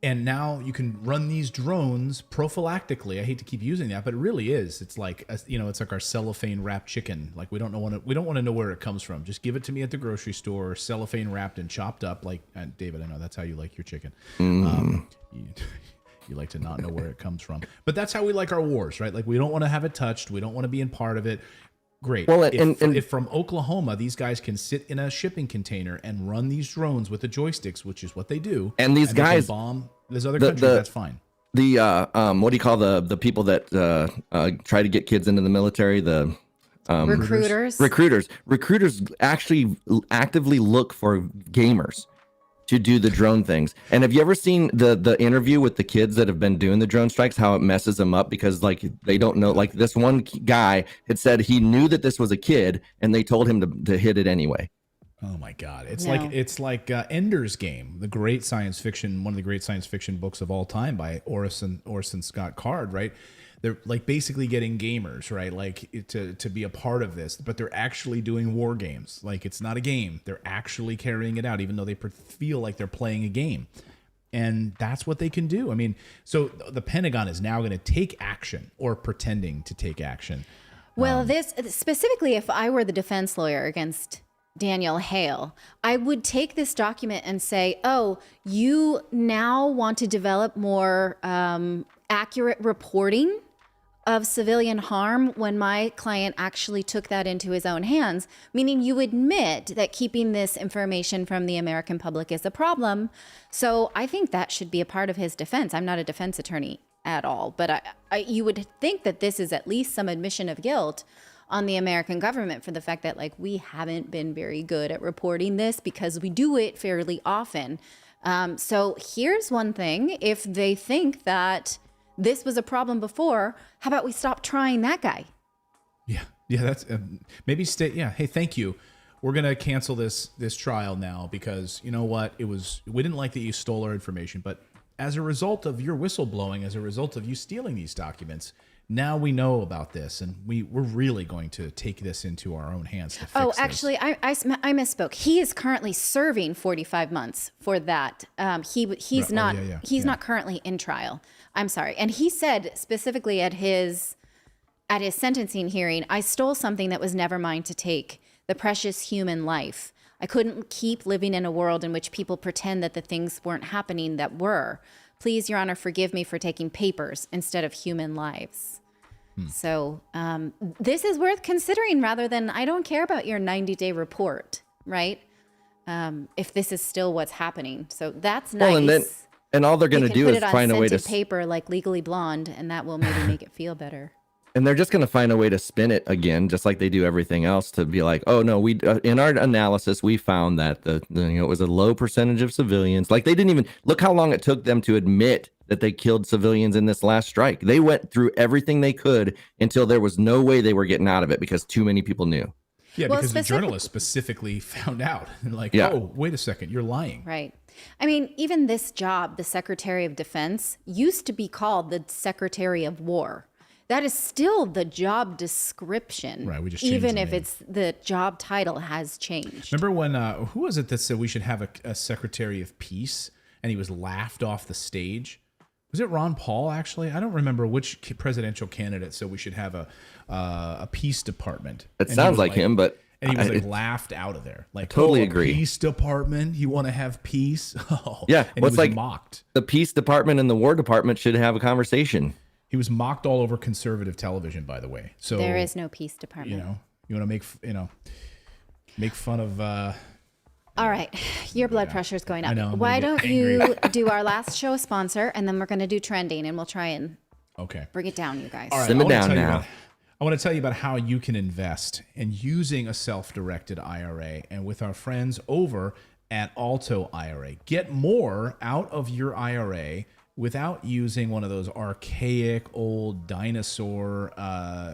[SPEAKER 1] And now you can run these drones prophylactically. I hate to keep using that, but it really is. It's like it's like our cellophane wrapped chicken. Like we don't want to know where it comes from. Just give it to me at the grocery store, cellophane wrapped and chopped up. Like David, I know that's how you like your chicken. You like to not know where it comes from, but that's how we like our wars, right? Like we don't want to have it touched. We don't want to be in part of it. Great. Well, if from Oklahoma, these guys can sit in a shipping container and run these drones with the joysticks, which is what they do.
[SPEAKER 3] And these guys
[SPEAKER 1] bomb there's other countries, that's fine.
[SPEAKER 3] The what do you call the people that try to get kids into the military? The recruiters actually actively look for gamers to do the drone things. And have you ever seen the interview with the kids that have been doing the drone strikes, how it messes them up because like they don't know, like this one guy had said he knew that this was a kid and they told him to hit it anyway.
[SPEAKER 1] Oh my God. It's like Ender's Game, one of the great science fiction books of all time by Orson Scott Card, right? They're like basically getting gamers, right? Like to be a part of this, but they're actually doing war games. Like it's not a game. They're actually carrying it out, even though they feel like they're playing a game. And that's what they can do. I mean, so the Pentagon is now going to take action or pretending to take action
[SPEAKER 2] Well, this specifically, if I were the defense lawyer against Daniel Hale, I would take this document and say, oh, you now want to develop more accurate reporting of civilian harm when my client actually took that into his own hands, meaning you admit that keeping this information from the American public is a problem. So I think that should be a part of his defense. I'm not a defense attorney at all, but you would think that this is at least some admission of guilt on the American government for the fact that, like, we haven't been very good at reporting this because we do it fairly often. So here's one thing. If they think that this was a problem before, how about we stop trying that guy?
[SPEAKER 1] Yeah, that's maybe stay. Yeah, hey, thank you. We're gonna cancel this trial now because you know what? We didn't like that you stole our information, but as a result of your whistleblowing, as a result of you stealing these documents, now we know about this, and we're really going to take this into our own hands to fix this.
[SPEAKER 2] Actually, I misspoke. He is currently serving 45 months for that. He's not currently in trial. I'm sorry. And he said specifically at his sentencing hearing, I stole something that was never mine to take, the precious human life. I couldn't keep living in a world in which people pretend that the things weren't happening that were. Please, Your Honor, forgive me for taking papers instead of human lives. So this is worth considering rather than, I don't care about your 90-day report, right? If this is still what's happening. So that's nice.
[SPEAKER 3] Well, and all they're going to do is find a way to
[SPEAKER 2] paper like Legally Blonde, and that will maybe make it feel better.
[SPEAKER 3] And they're just going to find a way to spin it again, just like they do everything else, to be like, oh no, we in our analysis we found that it was a low percentage of civilians. Like, they didn't even look how long it took them to admit that they killed civilians in this last strike. They went through everything they could until there was no way they were getting out of it because too many people knew.
[SPEAKER 1] Yeah, because the journalists specifically found out. Like, oh, wait a second, you're lying.
[SPEAKER 2] Right. I mean, even this job, the Secretary of Defense, used to be called the Secretary of War. That is still the job description. Right, we just changed even if it's the job title has changed.
[SPEAKER 1] Remember when, who was it that said we should have a Secretary of Peace, and he was laughed off the stage? Was it Ron Paul, actually? I don't remember which presidential candidate said we should have a peace department.
[SPEAKER 3] It sounds like him, but...
[SPEAKER 1] And he was laughed out of there. Like,
[SPEAKER 3] totally agree.
[SPEAKER 1] Peace department? You want to have peace? Oh.
[SPEAKER 3] Yeah,
[SPEAKER 1] and he was
[SPEAKER 3] like
[SPEAKER 1] mocked.
[SPEAKER 3] The peace department and the war department should have a conversation.
[SPEAKER 1] He was mocked all over conservative television, by the way. So
[SPEAKER 2] there is no peace department.
[SPEAKER 1] You want to make fun of...
[SPEAKER 2] All right, your blood pressure is going up.
[SPEAKER 1] I know,
[SPEAKER 2] why don't you do our last show sponsor, and then we're going to do trending, and we'll try and bring it down, you guys.
[SPEAKER 1] All right,
[SPEAKER 3] Sim it down now.
[SPEAKER 1] I want to tell you about how you can invest in using a self-directed IRA, and with our friends over at Alto IRA. Get more out of your IRA without using one of those archaic old dinosaur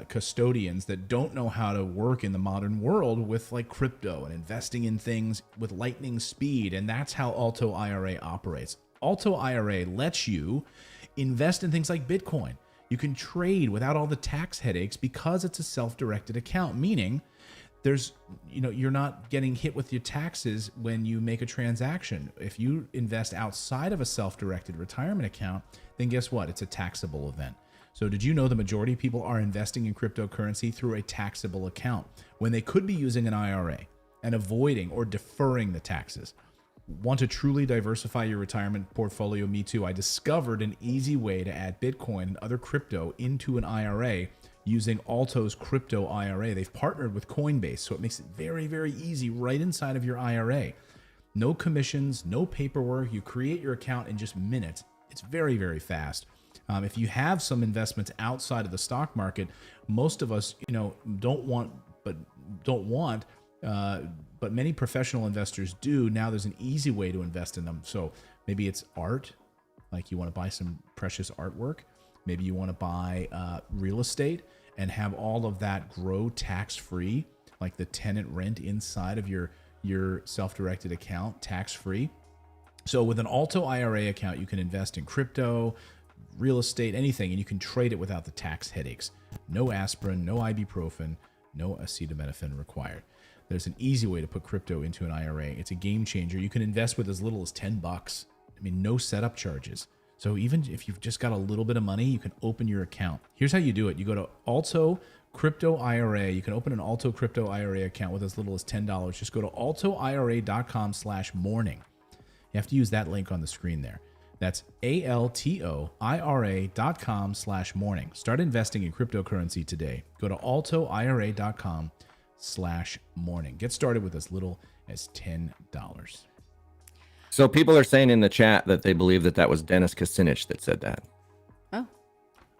[SPEAKER 1] custodians that don't know how to work in the modern world with like crypto and investing in things with lightning speed. And that's how Alto IRA operates. Alto IRA lets you invest in things like Bitcoin. You can trade without all the tax headaches because it's a self-directed account, meaning you're not getting hit with your taxes when you make a transaction. If you invest outside of a self-directed retirement account, then guess what? It's a taxable event. So did you know the majority of people are investing in cryptocurrency through a taxable account when they could be using an IRA and avoiding or deferring the taxes? Want to truly diversify your retirement portfolio? Me too. I discovered an easy way to add Bitcoin and other crypto into an IRA using Alto's crypto IRA. They've partnered with Coinbase, so it makes it very, very easy right inside of your IRA. No commissions, no paperwork. You create your account in just minutes. It's very, very fast. If you have some investments outside of the stock market, most of us, don't want, but many professional investors do. Now there's an easy way to invest in them. So maybe it's art, like you want to buy some precious artwork. Maybe you want to buy real estate and have all of that grow tax-free, like the tenant rent inside of your self-directed account, tax-free. So with an Alto IRA account, you can invest in crypto, real estate, anything, and you can trade it without the tax headaches. No aspirin, no ibuprofen, no acetaminophen required. There's an easy way to put crypto into an IRA. It's a game changer. You can invest with as little as $10. I mean, no setup charges. So even if you've just got a little bit of money, you can open your account. Here's how you do it. You go to Crypto IRA. You can open an Alto Crypto IRA account with as little as $10. Just go to altoira.com/morning. You have to use that link on the screen there. That's altoira.com/morning. Start investing in cryptocurrency today. Go to altoira.com/morning. Get started with as little as $10.
[SPEAKER 3] So people are saying in the chat that they believe that was Dennis Kucinich that said that.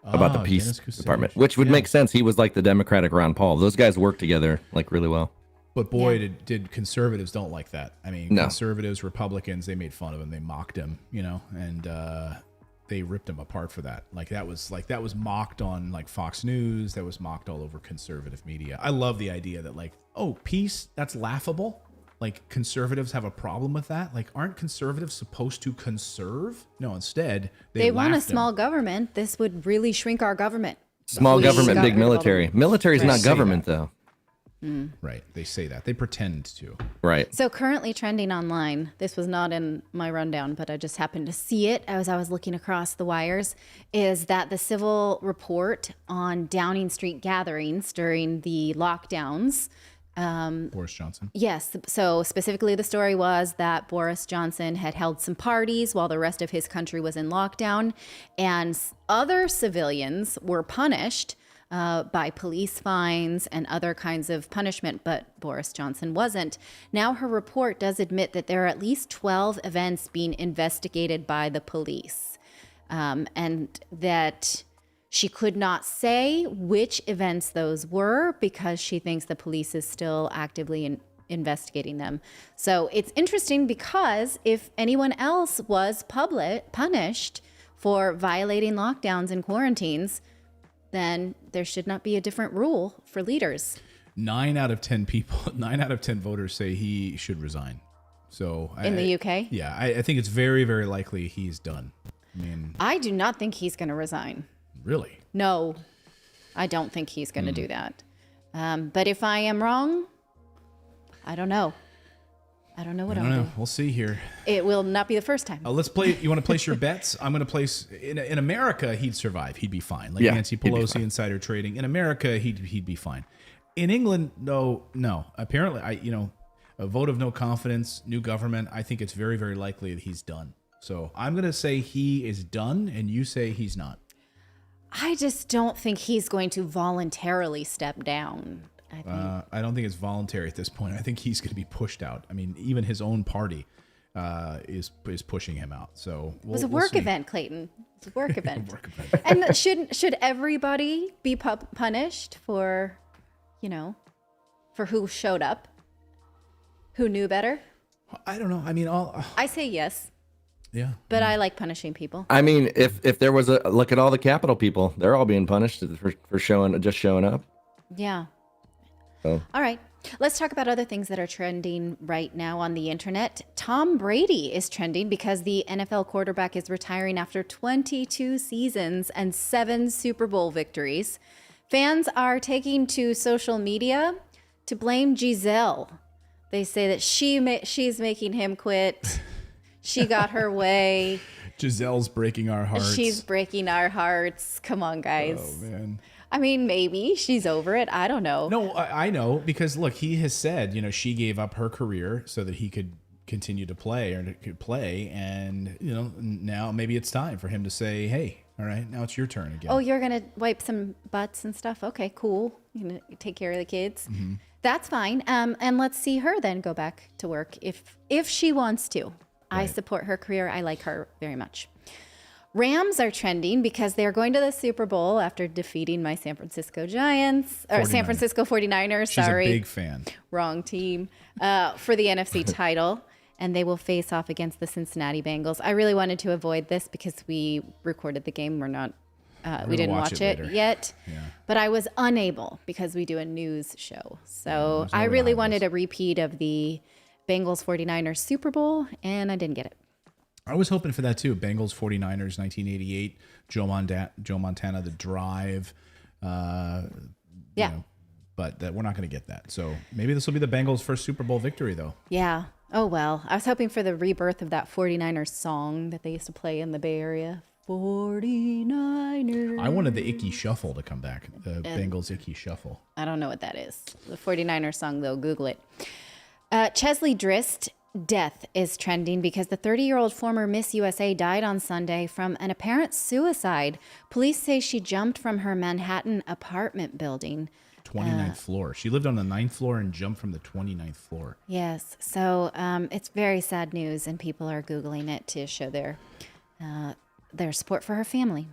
[SPEAKER 3] About the peace department, which would make sense. He was like the Democratic Ron Paul. Those guys work together like really well.
[SPEAKER 1] But boy, did conservatives don't like that. I mean, conservatives, Republicans, they made fun of him. They mocked him, and they ripped him apart for that. That was mocked on like Fox News. That was mocked all over conservative media. I love the idea that peace, that's laughable. Conservatives have a problem with that. Aren't conservatives supposed to conserve? No, instead
[SPEAKER 2] they want a small government. This would really shrink our government.
[SPEAKER 3] Small government, big military. Military is not government, though.
[SPEAKER 1] Right. They say that. They pretend to.
[SPEAKER 3] Right.
[SPEAKER 2] So currently trending online, this was not in my rundown, but I just happened to see it as I was looking across the wires, is that the civil report on Downing Street gatherings during the lockdowns.
[SPEAKER 1] Boris Johnson.
[SPEAKER 2] Yes. So specifically, the story was that Boris Johnson had held some parties while the rest of his country was in lockdown, and other civilians were punished by police fines and other kinds of punishment, but Boris Johnson wasn't. Now her report does admit that there are at least 12 events being investigated by the police, and that she could not say which events those were because she thinks the police is still actively investigating them. So it's interesting because if anyone else was punished for violating lockdowns and quarantines, then there should not be a different rule for leaders.
[SPEAKER 1] 9 out of 10 voters say he should resign. So
[SPEAKER 2] in the UK?
[SPEAKER 1] Yeah, I think it's very, very likely he's done.
[SPEAKER 2] I do not think he's going to resign.
[SPEAKER 1] Really?
[SPEAKER 2] No, I don't think he's going to do that. But if I am wrong, I don't know. I don't know what I'll do.
[SPEAKER 1] We'll see here.
[SPEAKER 2] It will not be the first time.
[SPEAKER 1] Let's play. You want to place your bets? I'm going to place in America. He'd survive. He'd be fine. Nancy Pelosi insider trading. In America, he'd be fine. In England, no. Apparently, a vote of no confidence, new government. I think it's very, very likely that he's done. So I'm going to say he is done, and you say he's not.
[SPEAKER 2] I just don't think he's going to voluntarily step down.
[SPEAKER 1] I don't think it's voluntary at this point. I think he's going to be pushed out. Even his own party is pushing him out. So
[SPEAKER 2] it was a work event, Clayton. It's a work event. And should everybody be punished for who showed up, who knew better?
[SPEAKER 1] I don't know.
[SPEAKER 2] I say yes.
[SPEAKER 1] Yeah.
[SPEAKER 2] But I like punishing people.
[SPEAKER 3] If there was a look at all the Capitol people, they're all being punished for showing up.
[SPEAKER 2] Yeah.
[SPEAKER 3] So.
[SPEAKER 2] All right. Let's talk about other things that are trending right now on the internet. Tom Brady is trending because the NFL quarterback is retiring after 22 seasons and 7 Super Bowl victories. Fans are taking to social media to blame Giselle. They say that she's making him quit. She got her way.
[SPEAKER 1] Giselle's breaking our hearts.
[SPEAKER 2] She's breaking our hearts. Come on, guys.
[SPEAKER 1] Oh, man.
[SPEAKER 2] Maybe she's over it. I don't know.
[SPEAKER 1] No, I know because, look, he has said, she gave up her career so that he could continue to play And, now maybe it's time for him to say, hey, all right, now it's your turn again.
[SPEAKER 2] Oh, you're going to wipe some butts and stuff? Okay, cool. You're going to take care of the kids? Mm-hmm. That's fine. And let's see her then go back to work if she wants to. Right. I support her career. I like her very much. Rams are trending because they're going to the Super Bowl after defeating my San Francisco Giants or 49ers. San Francisco 49ers.
[SPEAKER 1] She's
[SPEAKER 2] sorry.
[SPEAKER 1] a big fan.
[SPEAKER 2] Wrong team for the NFC title. And they will face off against the Cincinnati Bengals. I really wanted to avoid this because we recorded the game. We didn't watch it yet, but I was unable because we do a news show. So I really wanted a repeat of the Bengals 49ers Super Bowl, and I didn't get it.
[SPEAKER 1] I was hoping for that too. Bengals 49ers 1988, Joe Montana, The Drive. But we're not going to get that. So maybe this will be the Bengals' first Super Bowl victory, though.
[SPEAKER 2] Yeah. Oh, well. I was hoping for the rebirth of that 49ers song that they used to play in the Bay Area. 49ers.
[SPEAKER 1] I wanted the Icky Shuffle to come back. The Bengals Icky Shuffle.
[SPEAKER 2] I don't know what that is. The 49ers song, though. Google it. Chesley Drist death is trending because the 30-year-old former Miss USA died on Sunday from an apparent suicide. Police say she jumped from her Manhattan apartment building.
[SPEAKER 1] 29th floor. She lived on the 9th floor and jumped from the 29th floor.
[SPEAKER 2] Yes. So it's very sad news, and people are Googling it to show their support for her family.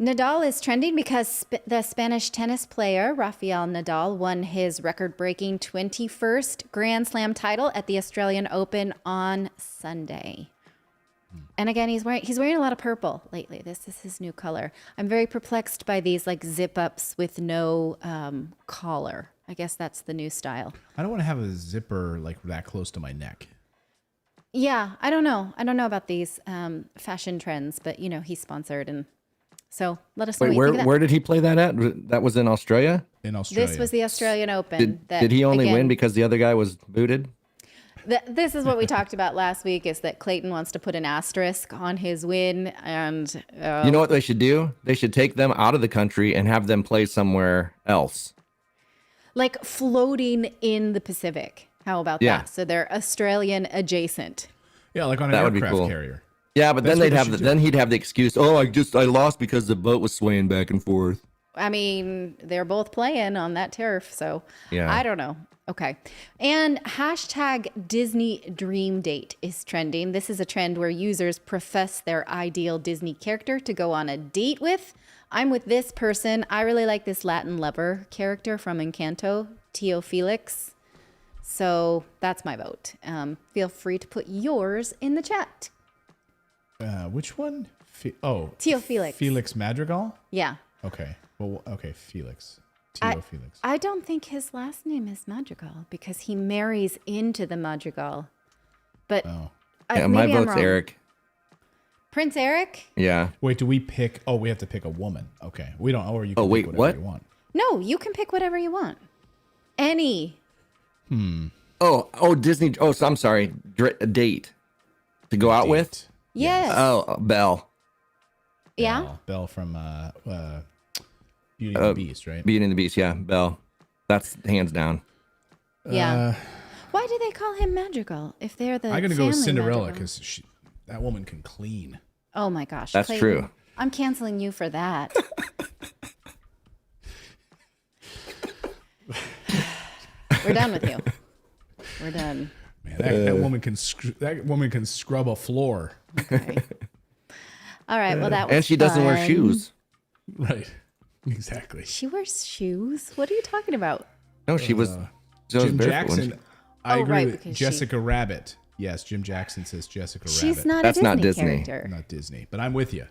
[SPEAKER 2] Nadal is trending because the Spanish tennis player Rafael Nadal won his record-breaking 21st Grand Slam title at the Australian Open on Sunday. And again, he's wearing a lot of purple lately. This is his new color. I'm very perplexed by these like zip-ups with no collar. I guess that's the new style.
[SPEAKER 1] I don't want to have a zipper like that close to my neck.
[SPEAKER 2] Yeah, I don't know. I don't know about these fashion trends, but he's sponsored, and so let us know.
[SPEAKER 3] Wait,
[SPEAKER 2] what you think of that.
[SPEAKER 3] where did he play that at? That was in Australia?
[SPEAKER 1] In Australia.
[SPEAKER 2] This was the Australian Open.
[SPEAKER 3] Did he only win because the other guy was booted?
[SPEAKER 2] This is what we talked about last week, is that Clayton wants to put an asterisk on his win. And
[SPEAKER 3] you know what they should do? They should take them out of the country and have them play somewhere else.
[SPEAKER 2] Like floating in the Pacific. How about that? So they're Australian adjacent.
[SPEAKER 1] Yeah, like on an aircraft carrier.
[SPEAKER 3] Yeah, but then he'd have the excuse, I lost because the boat was swaying back and forth.
[SPEAKER 2] I mean, they're both playing on that turf, so
[SPEAKER 3] yeah.
[SPEAKER 2] I don't know. Okay. And hashtag Disney Dream Date is trending. This is a trend where users profess their ideal Disney character to go on a date with. I'm with this person. I really like this Latin lover character from Encanto, Tio Felix. So that's my vote. Feel free to put yours in the chat.
[SPEAKER 1] Which one?
[SPEAKER 2] Tio Felix.
[SPEAKER 1] Felix Madrigal?
[SPEAKER 2] Yeah.
[SPEAKER 1] Okay. Well, okay, Felix. Tio Felix.
[SPEAKER 2] I don't think his last name is Madrigal because he marries into the Madrigal. But
[SPEAKER 3] my vote's Eric.
[SPEAKER 2] Prince Eric?
[SPEAKER 3] Yeah.
[SPEAKER 1] Wait, do we pick? Oh, we have to pick a woman. Okay. We don't. Or you can pick whatever
[SPEAKER 3] what?
[SPEAKER 1] you want.
[SPEAKER 2] No, you can pick whatever you want. Any.
[SPEAKER 3] Oh, Disney. Oh, so I'm sorry. A date to go out with?
[SPEAKER 2] Yes.
[SPEAKER 3] Oh, Belle.
[SPEAKER 2] Yeah?
[SPEAKER 1] Belle from Beauty and the Beast, right?
[SPEAKER 3] Beauty and the Beast, yeah. Belle. That's hands down.
[SPEAKER 2] Yeah. Why do they call him Madrigal if they're the
[SPEAKER 1] I'm going to go with
[SPEAKER 2] family
[SPEAKER 1] Cinderella
[SPEAKER 2] Madrigal?
[SPEAKER 1] because that woman can clean.
[SPEAKER 2] Oh my gosh.
[SPEAKER 3] That's
[SPEAKER 2] Clayton,
[SPEAKER 3] true.
[SPEAKER 2] I'm canceling you for that. We're done with you. We're done.
[SPEAKER 1] Man, that woman can scrub a floor.
[SPEAKER 2] Okay. All right. Well, that was
[SPEAKER 3] And she doesn't wear
[SPEAKER 2] fun.
[SPEAKER 3] shoes.
[SPEAKER 1] Right. Exactly.
[SPEAKER 2] She wears shoes? What are you talking about?
[SPEAKER 3] No, she was
[SPEAKER 1] Jim Jackson. I agree with
[SPEAKER 2] because
[SPEAKER 1] Jessica Rabbit. Yes, Jim Jackson says Jessica Rabbit.
[SPEAKER 2] She's not
[SPEAKER 3] That's
[SPEAKER 2] a Disney
[SPEAKER 3] not Disney.
[SPEAKER 2] character.
[SPEAKER 1] Not Disney, but I'm with you.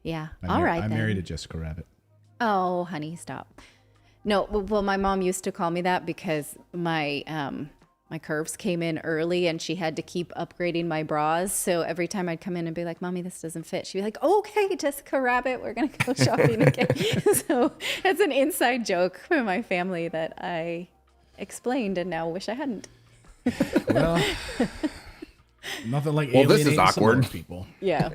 [SPEAKER 2] Yeah.
[SPEAKER 1] I'm
[SPEAKER 2] All right.
[SPEAKER 1] I'm
[SPEAKER 2] then.
[SPEAKER 1] married to Jessica Rabbit.
[SPEAKER 2] Oh, honey, stop. No, well, my mom used to call me that because my curves came in early and she had to keep upgrading my bras. So every time I'd come in and be like, Mommy, this doesn't fit, she'd be like, okay, Jessica Rabbit, we're going to go shopping again. So it's an inside joke for my family that I explained and now wish I hadn't.
[SPEAKER 1] Well, nothing like
[SPEAKER 3] Well, this is
[SPEAKER 1] alienating some
[SPEAKER 3] awkward.
[SPEAKER 1] other people.
[SPEAKER 2] Yeah.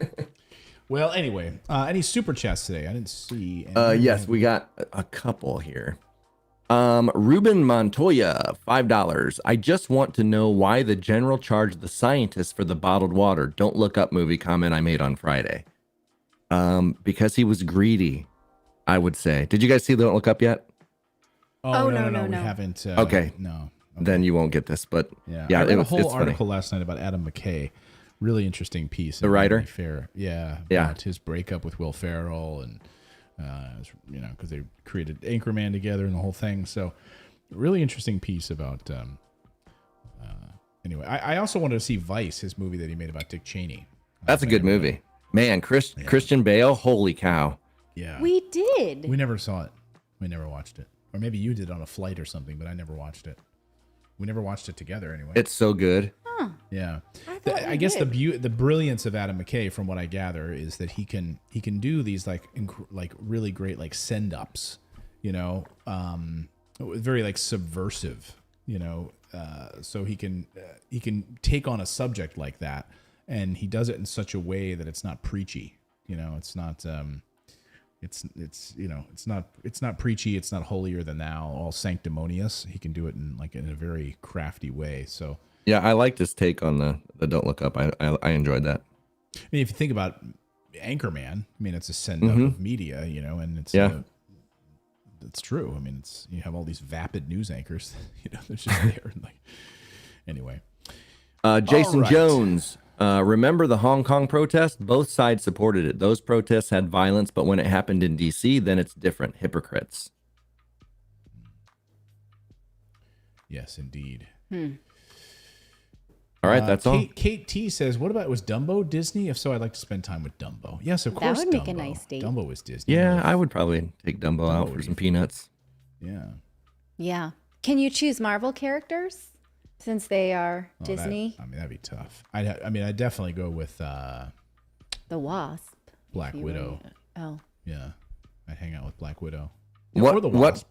[SPEAKER 1] Well, anyway, any super chats today? I didn't see any.
[SPEAKER 3] Yes, we got a couple here. Ruben Montoya, $5. I just want to know why the general charged the scientists for the bottled water. Don't look up movie comment I made on Friday. Because he was greedy, I would say. Did you guys see Don't Look Up yet?
[SPEAKER 1] Oh, no,
[SPEAKER 2] no.
[SPEAKER 1] we haven't.
[SPEAKER 3] Okay.
[SPEAKER 1] No. Okay.
[SPEAKER 3] Then you won't get this, but
[SPEAKER 1] I
[SPEAKER 3] yeah,
[SPEAKER 1] read
[SPEAKER 3] it's
[SPEAKER 1] a whole
[SPEAKER 3] funny.
[SPEAKER 1] article last night about Adam McKay. Really interesting piece.
[SPEAKER 3] The writer?
[SPEAKER 1] Fair. Yeah.
[SPEAKER 3] Yeah.
[SPEAKER 1] About his breakup with Will Ferrell and, because they created Anchorman together and the whole thing. So really interesting piece about, anyway, I also wanted to see Vice, his movie that he made about Dick Cheney.
[SPEAKER 3] That's a good movie. Man, Christian Bale, holy cow.
[SPEAKER 1] Yeah.
[SPEAKER 2] We did.
[SPEAKER 1] We never saw it. We never watched it. Or maybe you did on a flight or something, but I never watched it. We never watched it together anyway.
[SPEAKER 3] It's so good.
[SPEAKER 1] Yeah,
[SPEAKER 2] thought
[SPEAKER 1] I
[SPEAKER 2] we
[SPEAKER 1] guess
[SPEAKER 2] did.
[SPEAKER 1] the brilliance of Adam McKay, from what I gather, is that he can do these like really great like send ups, very like subversive, so he can take on a subject like that and he does it in such a way that it's not preachy. You know, it's not. It's you know, it's not preachy. It's not holier than thou, all sanctimonious. He can do it in a very crafty way. So
[SPEAKER 3] yeah, I liked his take on the Don't Look Up. I enjoyed that.
[SPEAKER 1] I mean, if you think about Anchorman, I mean, it's a send up of media, you know, and it's it's true. I mean, you have all these vapid news anchors, you know, they're just there. Like, anyway,
[SPEAKER 3] Jason Jones. Remember the Hong Kong protest? Both sides supported it. Those protests had violence, but when it happened in D.C., then it's different. Hypocrites.
[SPEAKER 1] Yes, indeed.
[SPEAKER 3] All right, that's all.
[SPEAKER 1] Kate T says, "What about was Dumbo Disney? If so, I'd like to spend time with Dumbo." Yes, of course.
[SPEAKER 2] That would
[SPEAKER 1] Dumbo.
[SPEAKER 2] make a nice date.
[SPEAKER 1] Dumbo was Disney.
[SPEAKER 3] Yeah, I would probably take Dumbo out for some peanuts.
[SPEAKER 1] Yeah.
[SPEAKER 2] Yeah. Can you choose Marvel characters since they are Disney?
[SPEAKER 1] That'd be tough. I'd definitely go with
[SPEAKER 2] The Wasp.
[SPEAKER 1] Black Widow.
[SPEAKER 2] Oh.
[SPEAKER 1] Yeah, I'd hang out with Black Widow.
[SPEAKER 3] What?
[SPEAKER 1] Or the Wasp.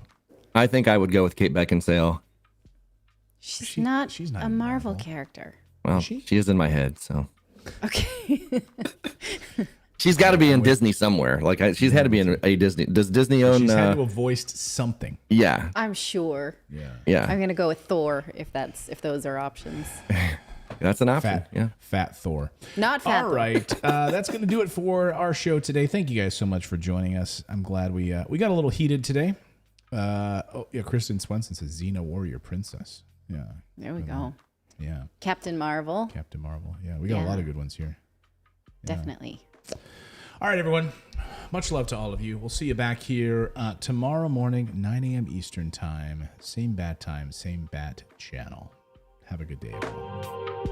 [SPEAKER 3] I think I would go with Kate Beckinsale.
[SPEAKER 2] She's not
[SPEAKER 1] in
[SPEAKER 2] a Marvel character.
[SPEAKER 3] Well, she is in my head, so.
[SPEAKER 2] Okay.
[SPEAKER 3] She's got to be in Disney somewhere. Like she's had to be in a Disney. Does Disney own?
[SPEAKER 1] She's had to have voiced something.
[SPEAKER 3] Yeah.
[SPEAKER 2] I'm sure.
[SPEAKER 3] Yeah.
[SPEAKER 2] I'm gonna go with Thor if those are options.
[SPEAKER 3] That's an option.
[SPEAKER 1] Fat Thor.
[SPEAKER 2] Not fat.
[SPEAKER 1] All
[SPEAKER 2] Thor.
[SPEAKER 1] right, that's going to do it for our show today. Thank you guys so much for joining us. I'm glad we got a little heated today. Kristen Swenson says Xena Warrior Princess. Yeah.
[SPEAKER 2] There we go.
[SPEAKER 1] Yeah.
[SPEAKER 2] Captain Marvel.
[SPEAKER 1] Yeah, we got a lot of good ones here.
[SPEAKER 2] Definitely.
[SPEAKER 1] All right, everyone. Much love to all of you. We'll see you back here tomorrow morning, 9 a.m. Eastern time. Same bat time, same bat channel. Have a good day, everyone.